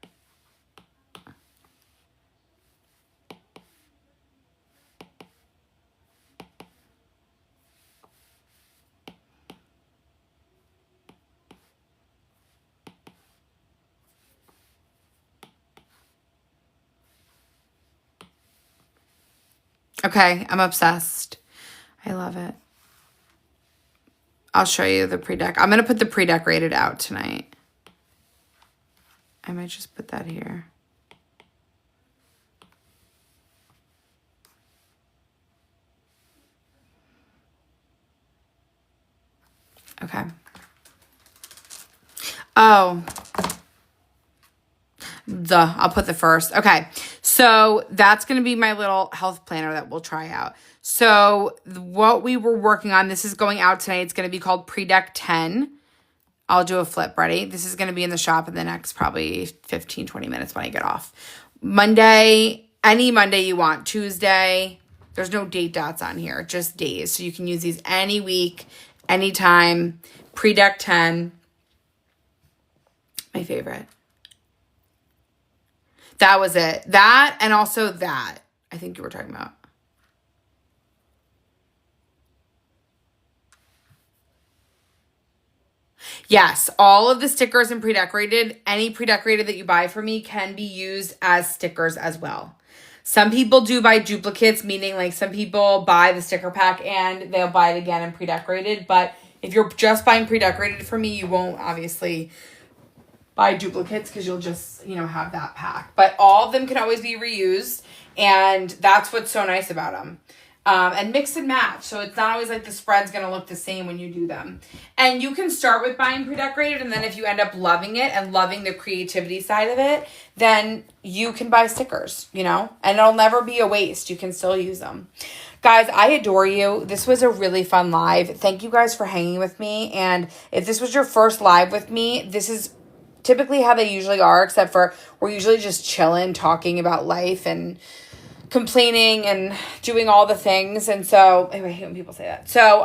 Okay, I'm obsessed. I love it. I'll show you the pre-dec. I'm going to put the pre-decorated out tonight. I might just put that here. Okay. Oh. I'll put the first. Okay. So that's going to be my little health planner that we'll try out. So what we were working on, this is going out tonight. It's going to be called Pre-Dec 10. I'll do a flip. Ready? This is going to be in the shop in the next probably 15, 20 minutes when I get off. Monday, any Monday you want. Tuesday. There's no date dots on here, just days. So you can use these any week, anytime. Pre-Dec 10. My favorite. That was it. That and also that. I think you were talking about. Yes, all of the stickers and pre-decorated, any pre-decorated that you buy from me can be used as stickers as well. Some people do buy duplicates, meaning like some people buy the sticker pack and they'll buy it again in pre-decorated. But if you're just buying pre-decorated from me, you won't obviously buy duplicates because you'll just, have that pack. But all of them can always be reused, and that's what's so nice about them. And mix and match, so it's not always like the spread's going to look the same when you do them. And you can start with buying pre-decorated, and then if you end up loving it and loving the creativity side of it, then you can buy stickers, and it'll never be a waste. You can still use them. Guys, I adore you. This was a really fun live. Thank you guys for hanging with me, and if this was your first live with me, this is typically how they usually are, except for we're usually just chilling, talking about life and complaining and doing all the things. And so, anyway, I hate when people say that. So,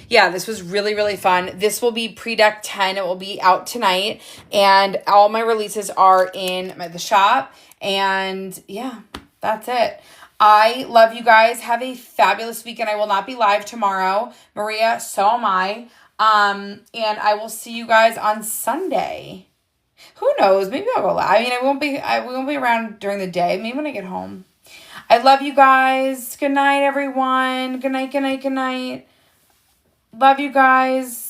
yeah, this was really, really fun. This will be Pre-Dec 10. It will be out tonight. And all my releases are in the shop. And yeah, that's it. I love you guys. Have a fabulous weekend. I will not be live tomorrow. Maria, so am I. And I will see you guys on Sunday. Who knows? Maybe I'll go live. I mean, we won't be around during the day. Maybe when I get home. I love you guys. Good night, everyone. Good night, good night, good night. Love you guys.